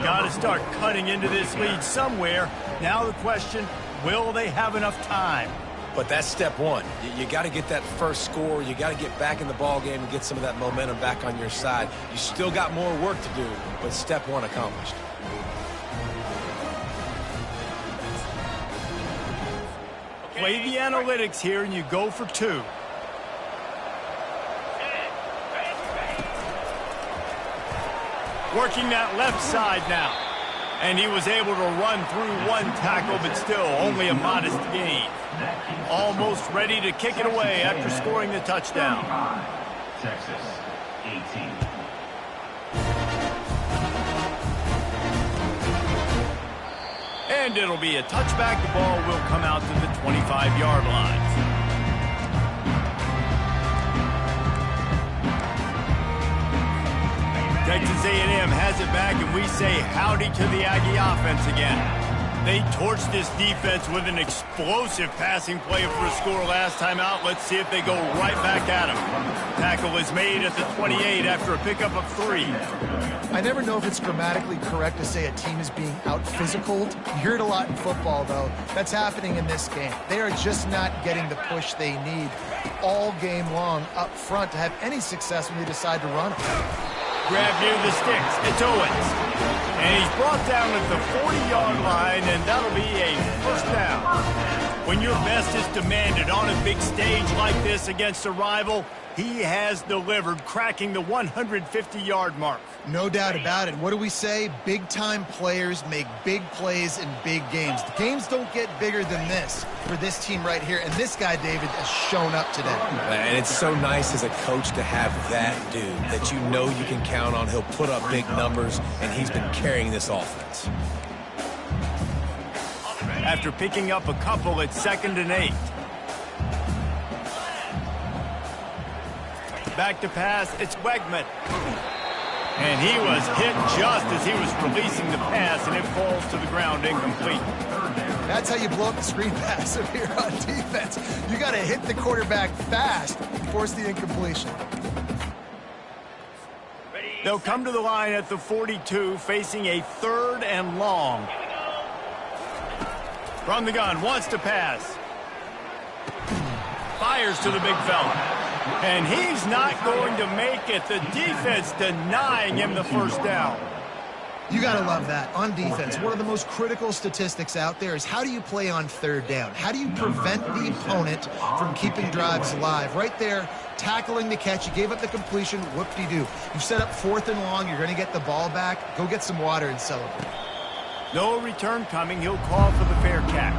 Speaker 1: Got to start cutting into this lead somewhere. Now the question, will they have enough time?
Speaker 3: But that's step one. You got to get that first score. You got to get back in the ball game and get some of that momentum back on your side. You still got more work to do, but step one accomplished.
Speaker 1: Play the analytics here, and you go for 2. Working that left side now. And he was able to run through 1 tackle, but still only a modest gain. Almost ready to kick it away after scoring the touchdown.
Speaker 4: Texas, 18.
Speaker 1: And it'll be a touchback. The ball will come out to the 25-yard line. Texas A&M has it back, and we say howdy to the Aggie offense again. They torched this defense with an explosive passing play for a score last time out. Let's see if they go right back at him. Tackle is made at the 28 after a pickup of 3.
Speaker 2: I never know if it's grammatically correct to say a team is being out-physicaled. You hear it a lot in football, though. That's happening in this game. They are just not getting the push they need all game long up front to have any success when they decide to run it.
Speaker 1: Grab near the sticks. It's Owens. And he's brought down at the 40-yard line, and that'll be a 1st down. When your best is demanded on a big stage like this against a rival, he has delivered, cracking the 150-yard mark.
Speaker 2: No doubt about it. What do we say? Big-time players make big plays in big games. The games don't get bigger than this for this team right here, and this guy, David, has shown up today.
Speaker 3: And it's so nice as a coach to have that dude that you know you can count on. He'll put up big numbers, and he's been carrying this offense.
Speaker 1: After picking up a couple, it's 2nd and 8. Back to pass, it's Wegman. And he was hit just as he was releasing the pass, and it falls to the ground incomplete.
Speaker 2: That's how you blow up the screen pass if you're on defense. You got to hit the quarterback fast and force the incompletion.
Speaker 1: They'll come to the line at the 42, facing a 3rd and long. From the gun, wants to pass. Fires to the big fella. And he's not going to make it. The defense denying him the 1st down.
Speaker 2: You got to love that. On defense, one of the most critical statistics out there is how do you play on 3rd down? How do you prevent the opponent from keeping drives alive? Right there, tackling the catch. You gave up the completion. Whoop-de-doo. You set up 4th and long. You're going to get the ball back. Go get some water and celebrate.
Speaker 1: No return coming. He'll call for the fair catch.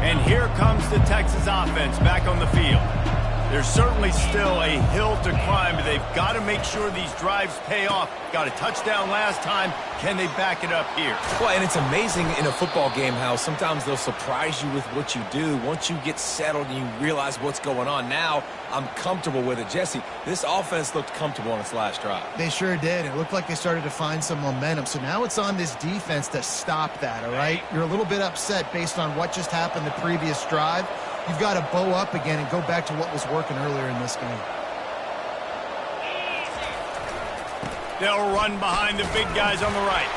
Speaker 1: And here comes the Texas offense back on the field. There's certainly still a hill to climb, but they've got to make sure these drives pay off. Got a touchdown last time. Can they back it up here?
Speaker 3: Well, and it's amazing in a football game how sometimes they'll surprise you with what you do. Once you get settled and you realize what's going on, now I'm comfortable with it. Jesse, this offense looked comfortable on its last drive.
Speaker 2: They sure did. It looked like they started to find some momentum. So now it's on this defense to stop that, all right? You're a little bit upset based on what just happened the previous drive. You've got to bow up again and go back to what was working earlier in this game.
Speaker 1: They'll run behind the big guys on the right.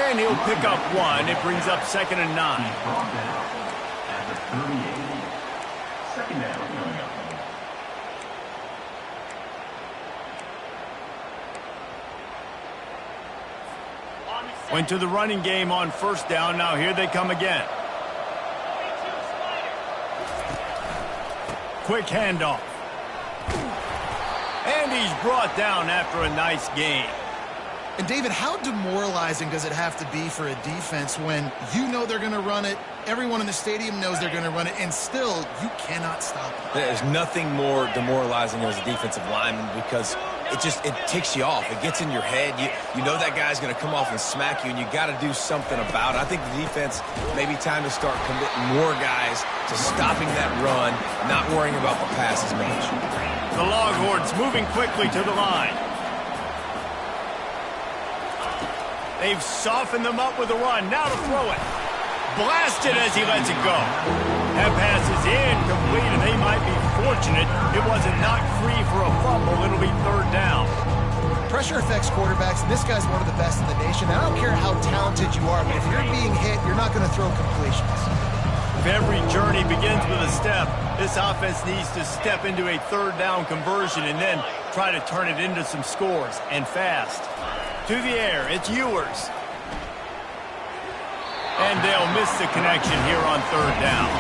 Speaker 1: And he'll pick up one. It brings up 2nd and 9.
Speaker 4: He's brought down at the 38. Second down coming up.
Speaker 1: Went to the running game on 1st down. Now here they come again. Quick handoff. And he's brought down after a nice gain.
Speaker 2: And, David, how demoralizing does it have to be for a defense when you know they're going to run it, everyone in the stadium knows they're going to run it, and still you cannot stop it?
Speaker 3: There's nothing more demoralizing as a defensive lineman because it ticks you off. It gets in your head. You know that guy's going to come off and smack you, and you got to do something about it. I think the defense may be time to start committing more guys to stopping that run, not worrying about the pass as much.
Speaker 1: The Longhorns moving quickly to the line. They've softened them up with a run. Now to throw it. Blasted as he lets it go. That pass is incomplete, and they might be fortunate it wasn't knocked free for a fumble. It'll be 3rd down.
Speaker 2: Pressure affects quarterbacks, and this guy's one of the best in the nation. I don't care how talented you are, but if you're being hit, you're not going to throw completions.
Speaker 1: If every journey begins with a step, this offense needs to step into a 3rd down conversion and then try to turn it into some scores, and fast. To the air, it's Ewers. And they'll miss the connection here on 3rd down.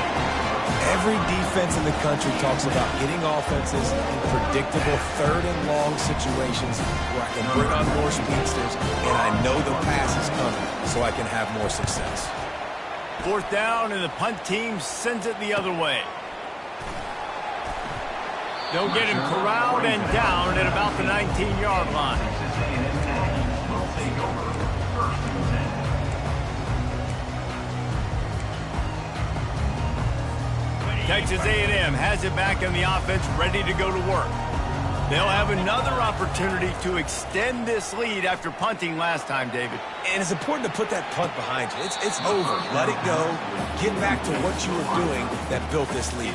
Speaker 3: Every defense in the country talks about getting offenses in predictable 3rd and long situations where I can bring on more speedsters and I know the pass is coming so I can have more success.
Speaker 1: 4th down, and the punt team sends it the other way. They'll get him corralled and down at about the 19-yard line.
Speaker 4: Will take over 1st and 10.
Speaker 1: Texas A&M has it back in the offense, ready to go to work. They'll have another opportunity to extend this lead after punting last time, David.
Speaker 3: And it's important to put that punt behind you. It's over. Let it go. Get back to what you were doing that built this lead.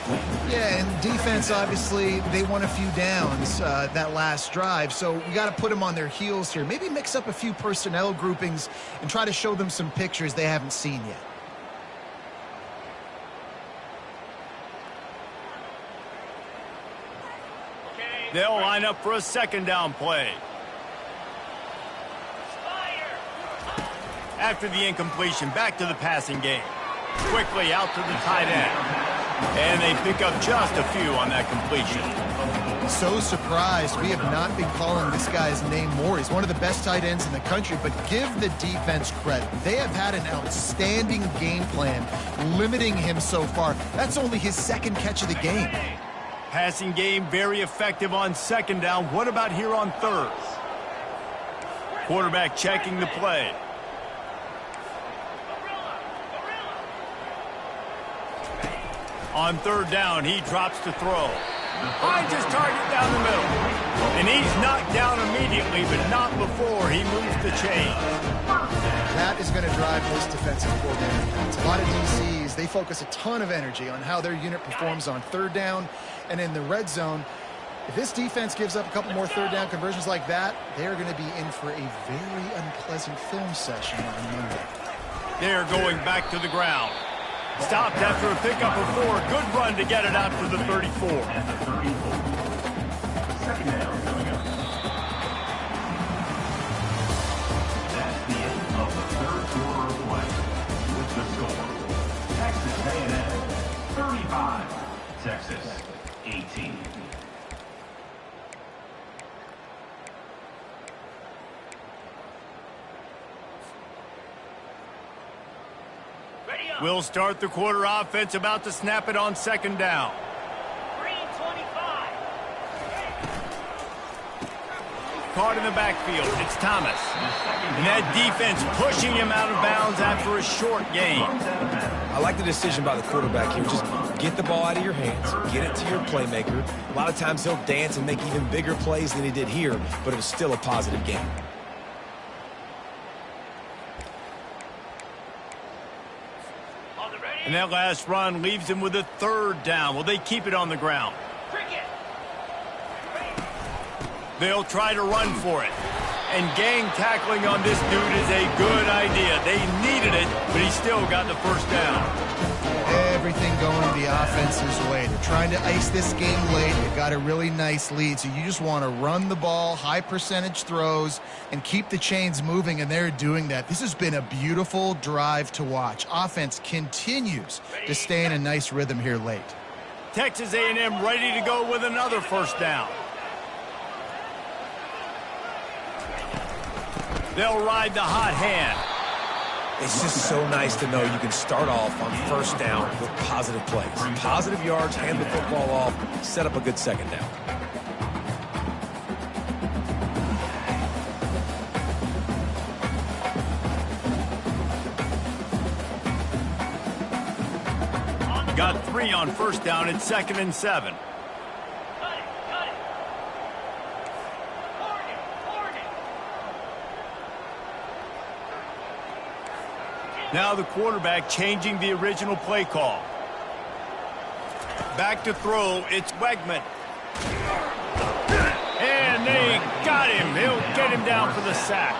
Speaker 2: Yeah, and defense, obviously, they won a few downs that last drive, so we got to put them on their heels here. Maybe mix up a few personnel groupings and try to show them some pictures they haven't seen yet.
Speaker 1: They'll line up for a 2nd down play. After the incompletion, back to the passing game. Quickly out to the tight end. And they pick up just a few on that completion.
Speaker 2: So surprised we have not been calling this guy's name more. He's one of the best tight ends in the country, but give the defense credit. They have had an outstanding game plan limiting him so far. That's only his 2nd catch of the game.
Speaker 1: Passing game very effective on 2nd down. What about here on 3rd? Quarterback checking the play. On 3rd down, he drops to throw. Finds his target down the middle. And he's knocked down immediately, but not before he moves the chain.
Speaker 2: That is going to drive most defensive coordinators. A lot of DCs, they focus a ton of energy on how their unit performs on 3rd down and in the red zone. If this defense gives up a couple more 3rd down conversions like that, they're going to be in for a very unpleasant film session on Monday.
Speaker 1: They're going back to the ground. Stopped after a pickup of 4. Good run to get it out to the 34.
Speaker 4: At the 34. 2nd down coming up. That's the end of the 3rd quarter of play. With the score, Texas A&M 35, Texas 18.
Speaker 1: We'll start the quarter offense, about to snap it on 2nd down.
Speaker 5: Green 25.
Speaker 1: caught in the backfield. It's Thomas. And that defense pushing him out of bounds after a short gain.
Speaker 3: I like the decision by the quarterback here. Just get the ball out of your hands, get it to your playmaker. A lot of times he'll dance and make even bigger plays than he did here, but it was still a positive game.
Speaker 1: And that last run leaves him with a 3rd down. Will they keep it on the ground? They'll try to run for it. And gang tackling on this dude is a good idea. They needed it, but he still got the 1st down.
Speaker 2: Everything going the offense's way. They're trying to ice this game late. They've got a really nice lead, so you just want to run the ball, high percentage throws, and keep the chains moving, and they're doing that. This has been a beautiful drive to watch. Offense continues to stay in a nice rhythm here late.
Speaker 1: Texas A&M ready to go with another 1st down. They'll ride the hot hand.
Speaker 3: It's just so nice to know you can start off on 1st down with positive plays. Positive yards, hand the football off, set up a good 2nd down.
Speaker 1: Got 3 on 1st down. It's 2nd and 7. Now the quarterback changing the original play call. Back to throw, it's Wegman. And they got him. He'll get him down for the sack.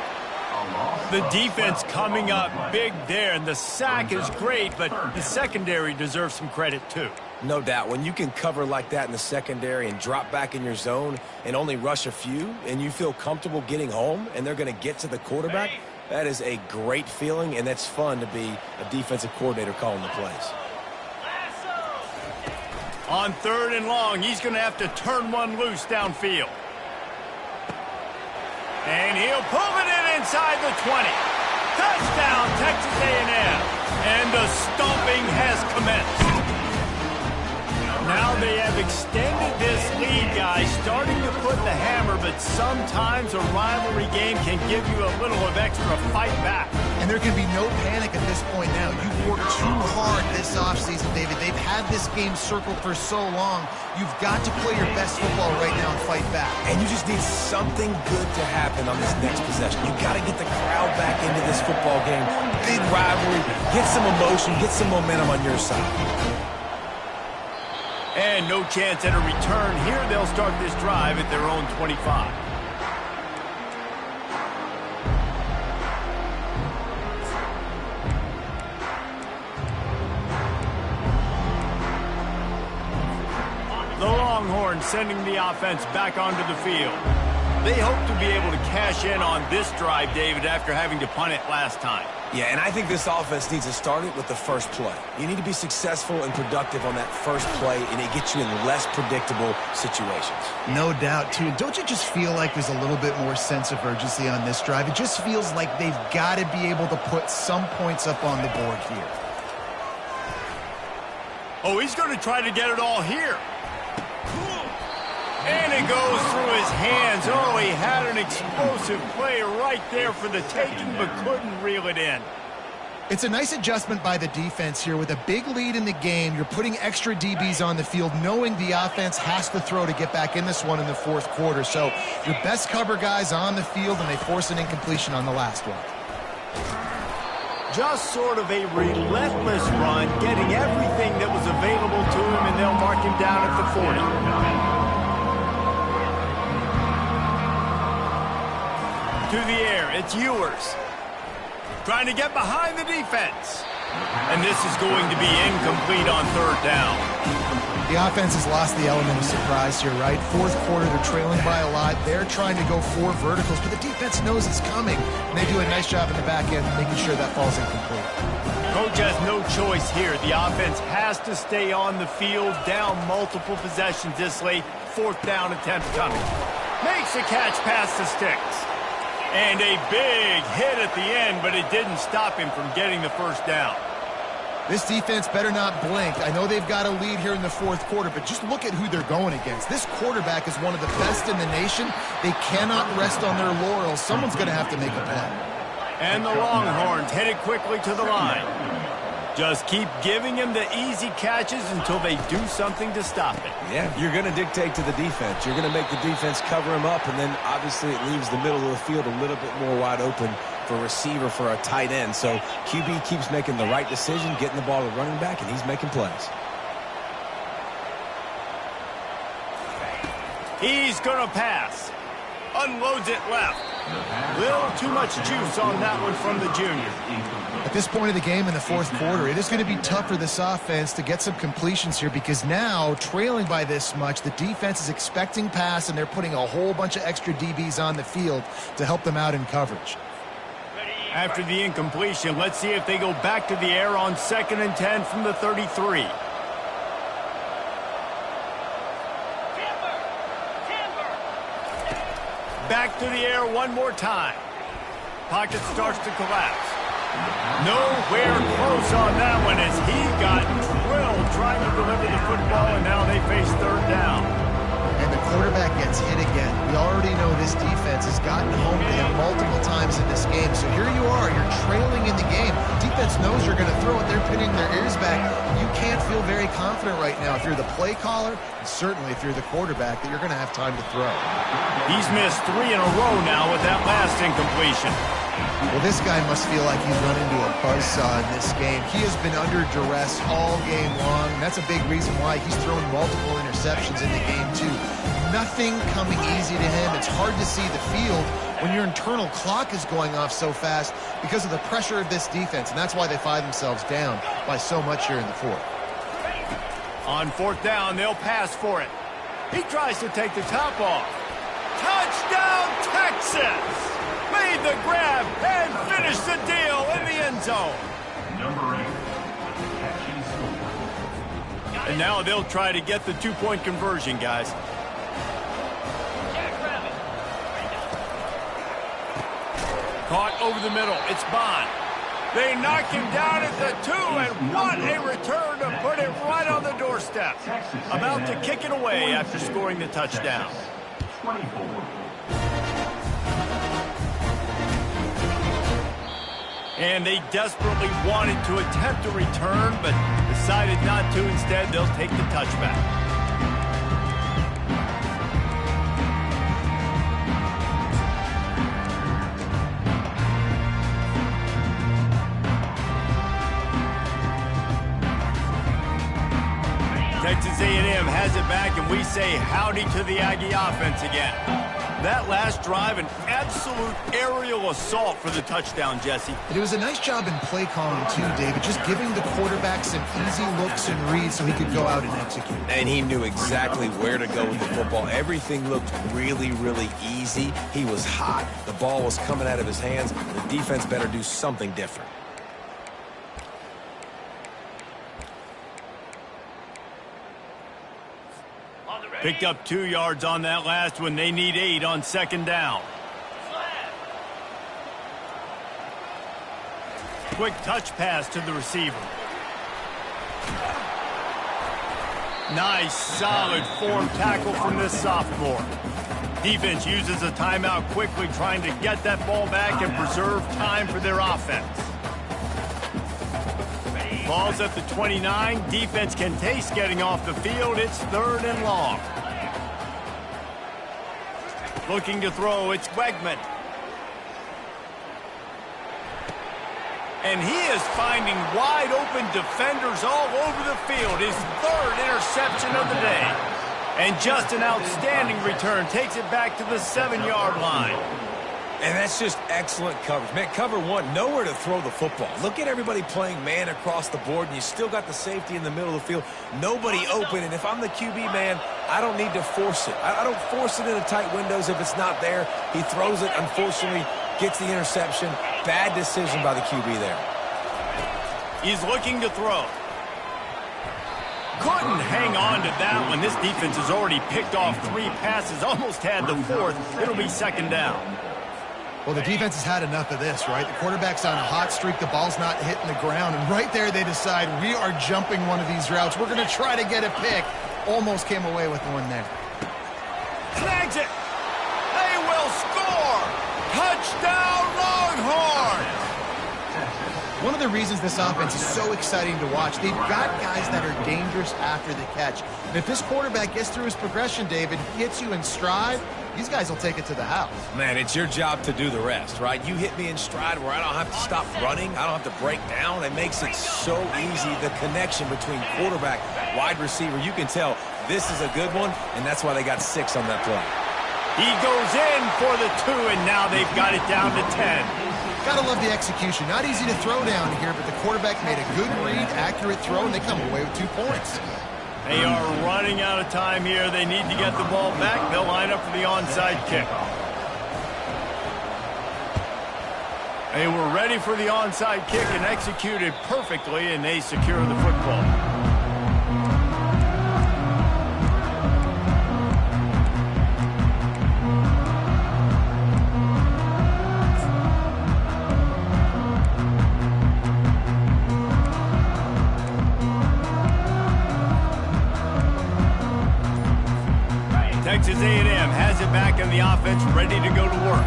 Speaker 1: The defense coming up big there, and the sack is great, but the secondary deserves some credit too.
Speaker 3: No doubt. When you can cover like that in the secondary and drop back in your zone and only rush a few, and you feel comfortable getting home, and they're going to get to the quarterback, that is a great feeling, and that's fun to be a defensive coordinator calling the plays.
Speaker 1: On 3rd and long, he's going to have to turn one loose downfield. And he'll pull it in inside the 20. Touchdown, Texas A&M. And the stomping has commenced. Now they have extended this lead, guys, starting to put the hammer, but sometimes a rivalry game can give you a little of extra fight back.
Speaker 2: And there can be no panic at this point now. You've worked too hard this offseason, David. They've had this game circled for so long. You've got to play your best football right now and fight back.
Speaker 3: And you just need something good to happen on this next possession. You've got to get the crowd back into this football game. Big rivalry. Get some emotion. Get some momentum on your side.
Speaker 1: And no chance at a return here. They'll start this drive at their own 25. The Longhorns sending the offense back onto the field. They hope to be able to cash in on this drive, David, after having to punt it last time.
Speaker 3: Yeah, and I think this offense needs to start it with the first play. You need to be successful and productive on that first play, and it gets you in less predictable situations.
Speaker 2: No doubt, too. Don't you just feel like there's a little bit more sense of urgency on this drive? It just feels like they've got to be able to put some points up on the board here.
Speaker 1: Oh, he's going to try to get it all here. And it goes through his hands. Oh, he had an explosive play right there for the taking, but couldn't reel it in.
Speaker 2: It's a nice adjustment by the defense here. With a big lead in the game, you're putting extra DBs on the field, knowing the offense has to throw to get back in this one in the 4th quarter. So your best cover guys on the field, and they force an incompletion on the last one.
Speaker 1: Just sort of a relentless run, getting everything that was available to him, and they'll mark him down at the 40. To the air, it's Ewers. Trying to get behind the defense. And this is going to be incomplete on 3rd down.
Speaker 2: The offense has lost the element of surprise here, right? 4th quarter, they're trailing by a lot. They're trying to go 4 verticals, but the defense knows it's coming. And they do a nice job in the back end making sure that falls incomplete.
Speaker 1: Coach has no choice here. The offense has to stay on the field, down multiple possessions this late. 4th down attempt coming. Makes a catch past the sticks. And a big hit at the end, but it didn't stop him from getting the 1st down.
Speaker 2: This defense better not blink. I know they've got a lead here in the fourth quarter, but just look at who they're going against. This quarterback is one of the best in the nation. They cannot rest on their laurels. Someone's going to have to make a play.
Speaker 1: And the Longhorns headed quickly to the line. Just keep giving him the easy catches until they do something to stop it.
Speaker 3: Yeah, you're going to dictate to the defense. You're going to make the defense cover him up, and then obviously it leaves the middle of the field a little bit more wide open for a receiver, for a tight end. So QB keeps making the right decision, getting the ball to running back, and he's making plays.
Speaker 1: He's going to pass. Unloads it left. Little too much juice on that one from the junior.
Speaker 2: At this point of the game in the fourth quarter, it is going to be tough for this offense to get some completions here because now, trailing by this much, the defense is expecting pass, and they're putting a whole bunch of extra DBs on the field to help them out in coverage.
Speaker 1: After the incompletion, let's see if they go back to the air on 2nd and 10 from the 33. Back to the air one more time. Pocket starts to collapse. Nowhere close on that one as he got drilled trying to deliver the football, and now they face 3rd down.
Speaker 2: And the quarterback gets hit again. We already know this defense has gotten home to him multiple times in this game. So here you are, you're trailing in the game. Defense knows you're going to throw it. They're pinning their ears back. You can't feel very confident right now if you're the play caller, and certainly if you're the quarterback, that you're going to have time to throw.
Speaker 1: He's missed 3 in a row now with that last incompletion.
Speaker 2: Well, this guy must feel like he's run into a buzzsaw in this game. He has been under duress all game long. And that's a big reason why he's thrown multiple interceptions in the game, too. Nothing coming easy to him. It's hard to see the field when your internal clock is going off so fast because of the pressure of this defense. And that's why they find themselves down by so much here in the fourth.
Speaker 1: On 4th down, they'll pass for it. He tries to take the top off. Touchdown, Texas! Made the grab and finished the deal in the end zone.
Speaker 4: Number 8, catching score.
Speaker 1: And now they'll try to get the 2-point conversion, guys. Caught over the middle. It's Bond. They knock him down at the 2, and what a return to put it right on the doorstep. About to kick it away after scoring the touchdown.
Speaker 4: 24.
Speaker 1: And they desperately wanted to attempt a return, but decided not to. Instead, they'll take the touchback. Texas A&M has it back, and we say howdy to the Aggie offense again. That last drive, an absolute aerial assault for the touchdown, Jesse.
Speaker 2: And it was a nice job in play calling, too, David, just giving the quarterback some easy looks and reads so he could go out and execute.
Speaker 3: And he knew exactly where to go with the football. Everything looked really, really easy. He was hot. The ball was coming out of his hands. The defense better do something different.
Speaker 1: Picked up 2 yards on that last one. They need 8 on 2nd down. Quick touch pass to the receiver. Nice, solid form tackle from this sophomore. Defense uses a timeout quickly, trying to get that ball back and preserve time for their offense. Ball's at the 29. Defense can taste getting off the field. It's 3rd and long. Looking to throw, it's Wegman. And he is finding wide open defenders all over the field. His 3rd interception of the day. And just an outstanding return. Takes it back to the 7-yard line.
Speaker 3: And that's just excellent coverage. Man, cover 1, nowhere to throw the football. Look at everybody playing man across the board, and you still got the safety in the middle of the field. Nobody open, and if I'm the QB, man, I don't need to force it. I don't force it into tight windows if it's not there. He throws it, unfortunately, gets the interception. Bad decision by the QB there.
Speaker 1: He's looking to throw. Couldn't hang on to that one. This defense has already picked off 3 passes, almost had the 4th. It'll be 2nd down.
Speaker 2: Well, the defense has had enough of this, right? The quarterback's on a hot streak. The ball's not hitting the ground. And right there, they decide, we are jumping one of these routes. We're going to try to get a pick. Almost came away with one there.
Speaker 1: Snags it. They will score. Touchdown, Longhorns.
Speaker 2: One of the reasons this offense is so exciting to watch, they've got guys that are dangerous after the catch. And if this quarterback gets through his progression, David, hits you in stride, these guys will take it to the house.
Speaker 3: Man, it's your job to do the rest, right? You hit me in stride where I don't have to stop running. I don't have to break down. It makes it so easy, the connection between quarterback, wide receiver. You can tell this is a good one, and that's why they got 6 on that play.
Speaker 1: He goes in for the 2, and now they've got it down to 10.
Speaker 2: Gotta love the execution. Not easy to throw down here, but the quarterback made a good read, accurate throw, and they come away with 2 points.
Speaker 1: They are running out of time here. They need to get the ball back. They'll line up for the onside kick. They were ready for the onside kick and executed perfectly, and they secure the football. Texas A&M has it back in the offense, ready to go to work.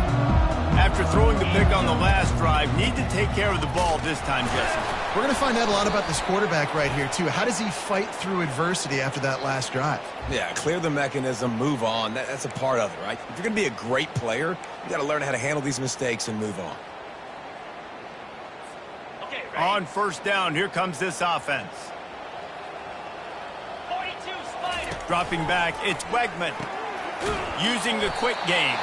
Speaker 1: After throwing the pick on the last drive, need to take care of the ball this time, Jesse.
Speaker 2: We're going to find out a lot about this quarterback right here, too. How does he fight through adversity after that last drive?
Speaker 3: Yeah, clear the mechanism, move on. That's a part of it, right? If you're going to be a great player, you got to learn how to handle these mistakes and move on.
Speaker 1: Okay, on first down, here comes this offense.
Speaker 5: 42 Spider.
Speaker 1: Dropping back, it's Wegman. Using the quick game.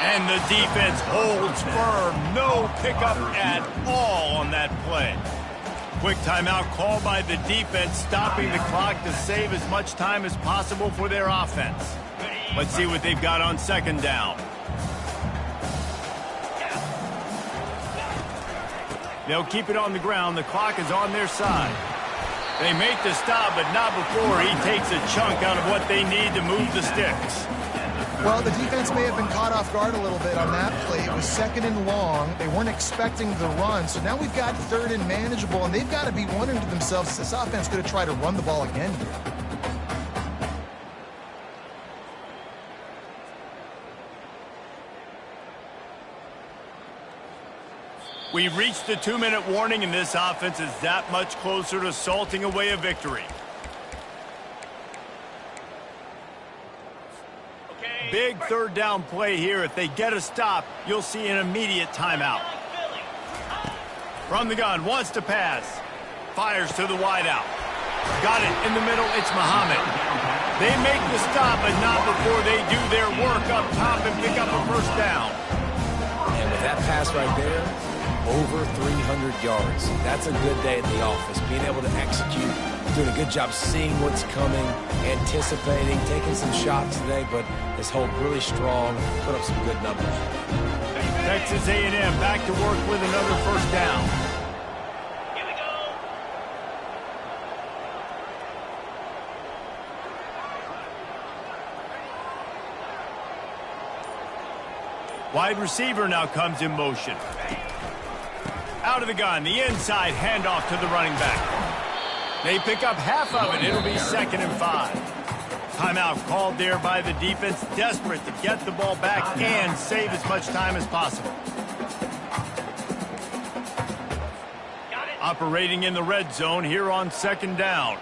Speaker 1: And the defense holds firm. No pickup at all on that play. Quick timeout called by the defense, stopping the clock to save as much time as possible for their offense. Let's see what they've got on second down. They'll keep it on the ground. The clock is on their side. They make the stop, but not before he takes a chunk out of what they need to move the sticks.
Speaker 2: Well, the defense may have been caught off guard a little bit on that play. It was 2nd and long. They weren't expecting the run. So now we've got 3rd and manageable, and they've got to be wondering to themselves, is this offense going to try to run the ball again here?
Speaker 1: We've reached the 2-minute warning, and this offense is that much closer to salting away a victory. Big 3rd down play here. If they get a stop, you'll see an immediate timeout. From the gun, wants to pass. Fires to the wideout. Got it in the middle, it's Muhammad. They make the stop, but not before they do their work up top and pick up a first down.
Speaker 3: And with that pass right there, over 300 yards. That's a good day at the office. Being able to execute, doing a good job seeing what's coming, anticipating, taking some shots today, but this hold really strong, put up some good numbers.
Speaker 1: Texas A&M back to work with another first down.
Speaker 5: Here we go.
Speaker 1: Wide receiver now comes in motion. Out of the gun, the inside handoff to the running back. They pick up half of it. It'll be 2nd and 5. Timeout called there by the defense, desperate to get the ball back and save as much time as possible. Operating in the red zone here on 2nd down.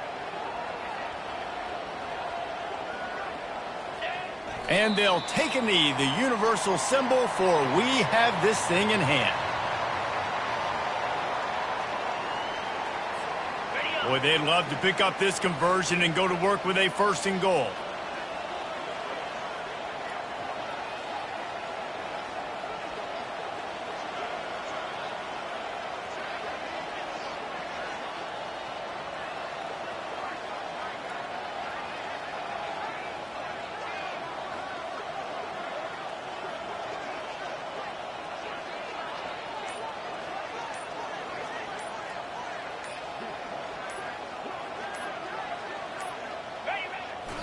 Speaker 1: And they'll take a knee, the universal symbol for we have this thing in hand. Boy, they'd love to pick up this conversion and go to work with a 1st and goal.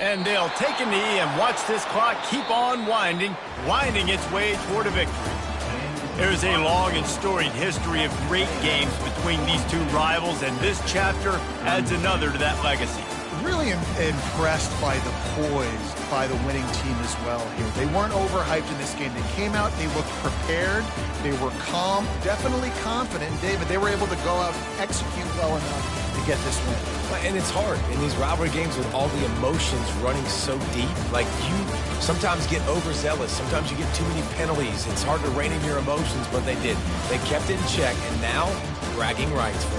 Speaker 1: And they'll take a knee and watch this clock keep on winding its way toward a victory. There's a long and storied history of great games between these two rivals, and this chapter adds another to that legacy.
Speaker 2: Really impressed by the poise by the winning team as well here. They weren't overhyped in this game. They came out, they looked prepared, they were calm, definitely confident. And David, they were able to go out and execute well enough to get this win.
Speaker 3: And it's hard in these rivalry games with all the emotions running so deep. Like, you sometimes get overzealous. Sometimes you get too many penalties. It's hard to rein in your emotions, but they did. They kept it in check, and now bragging rights for them.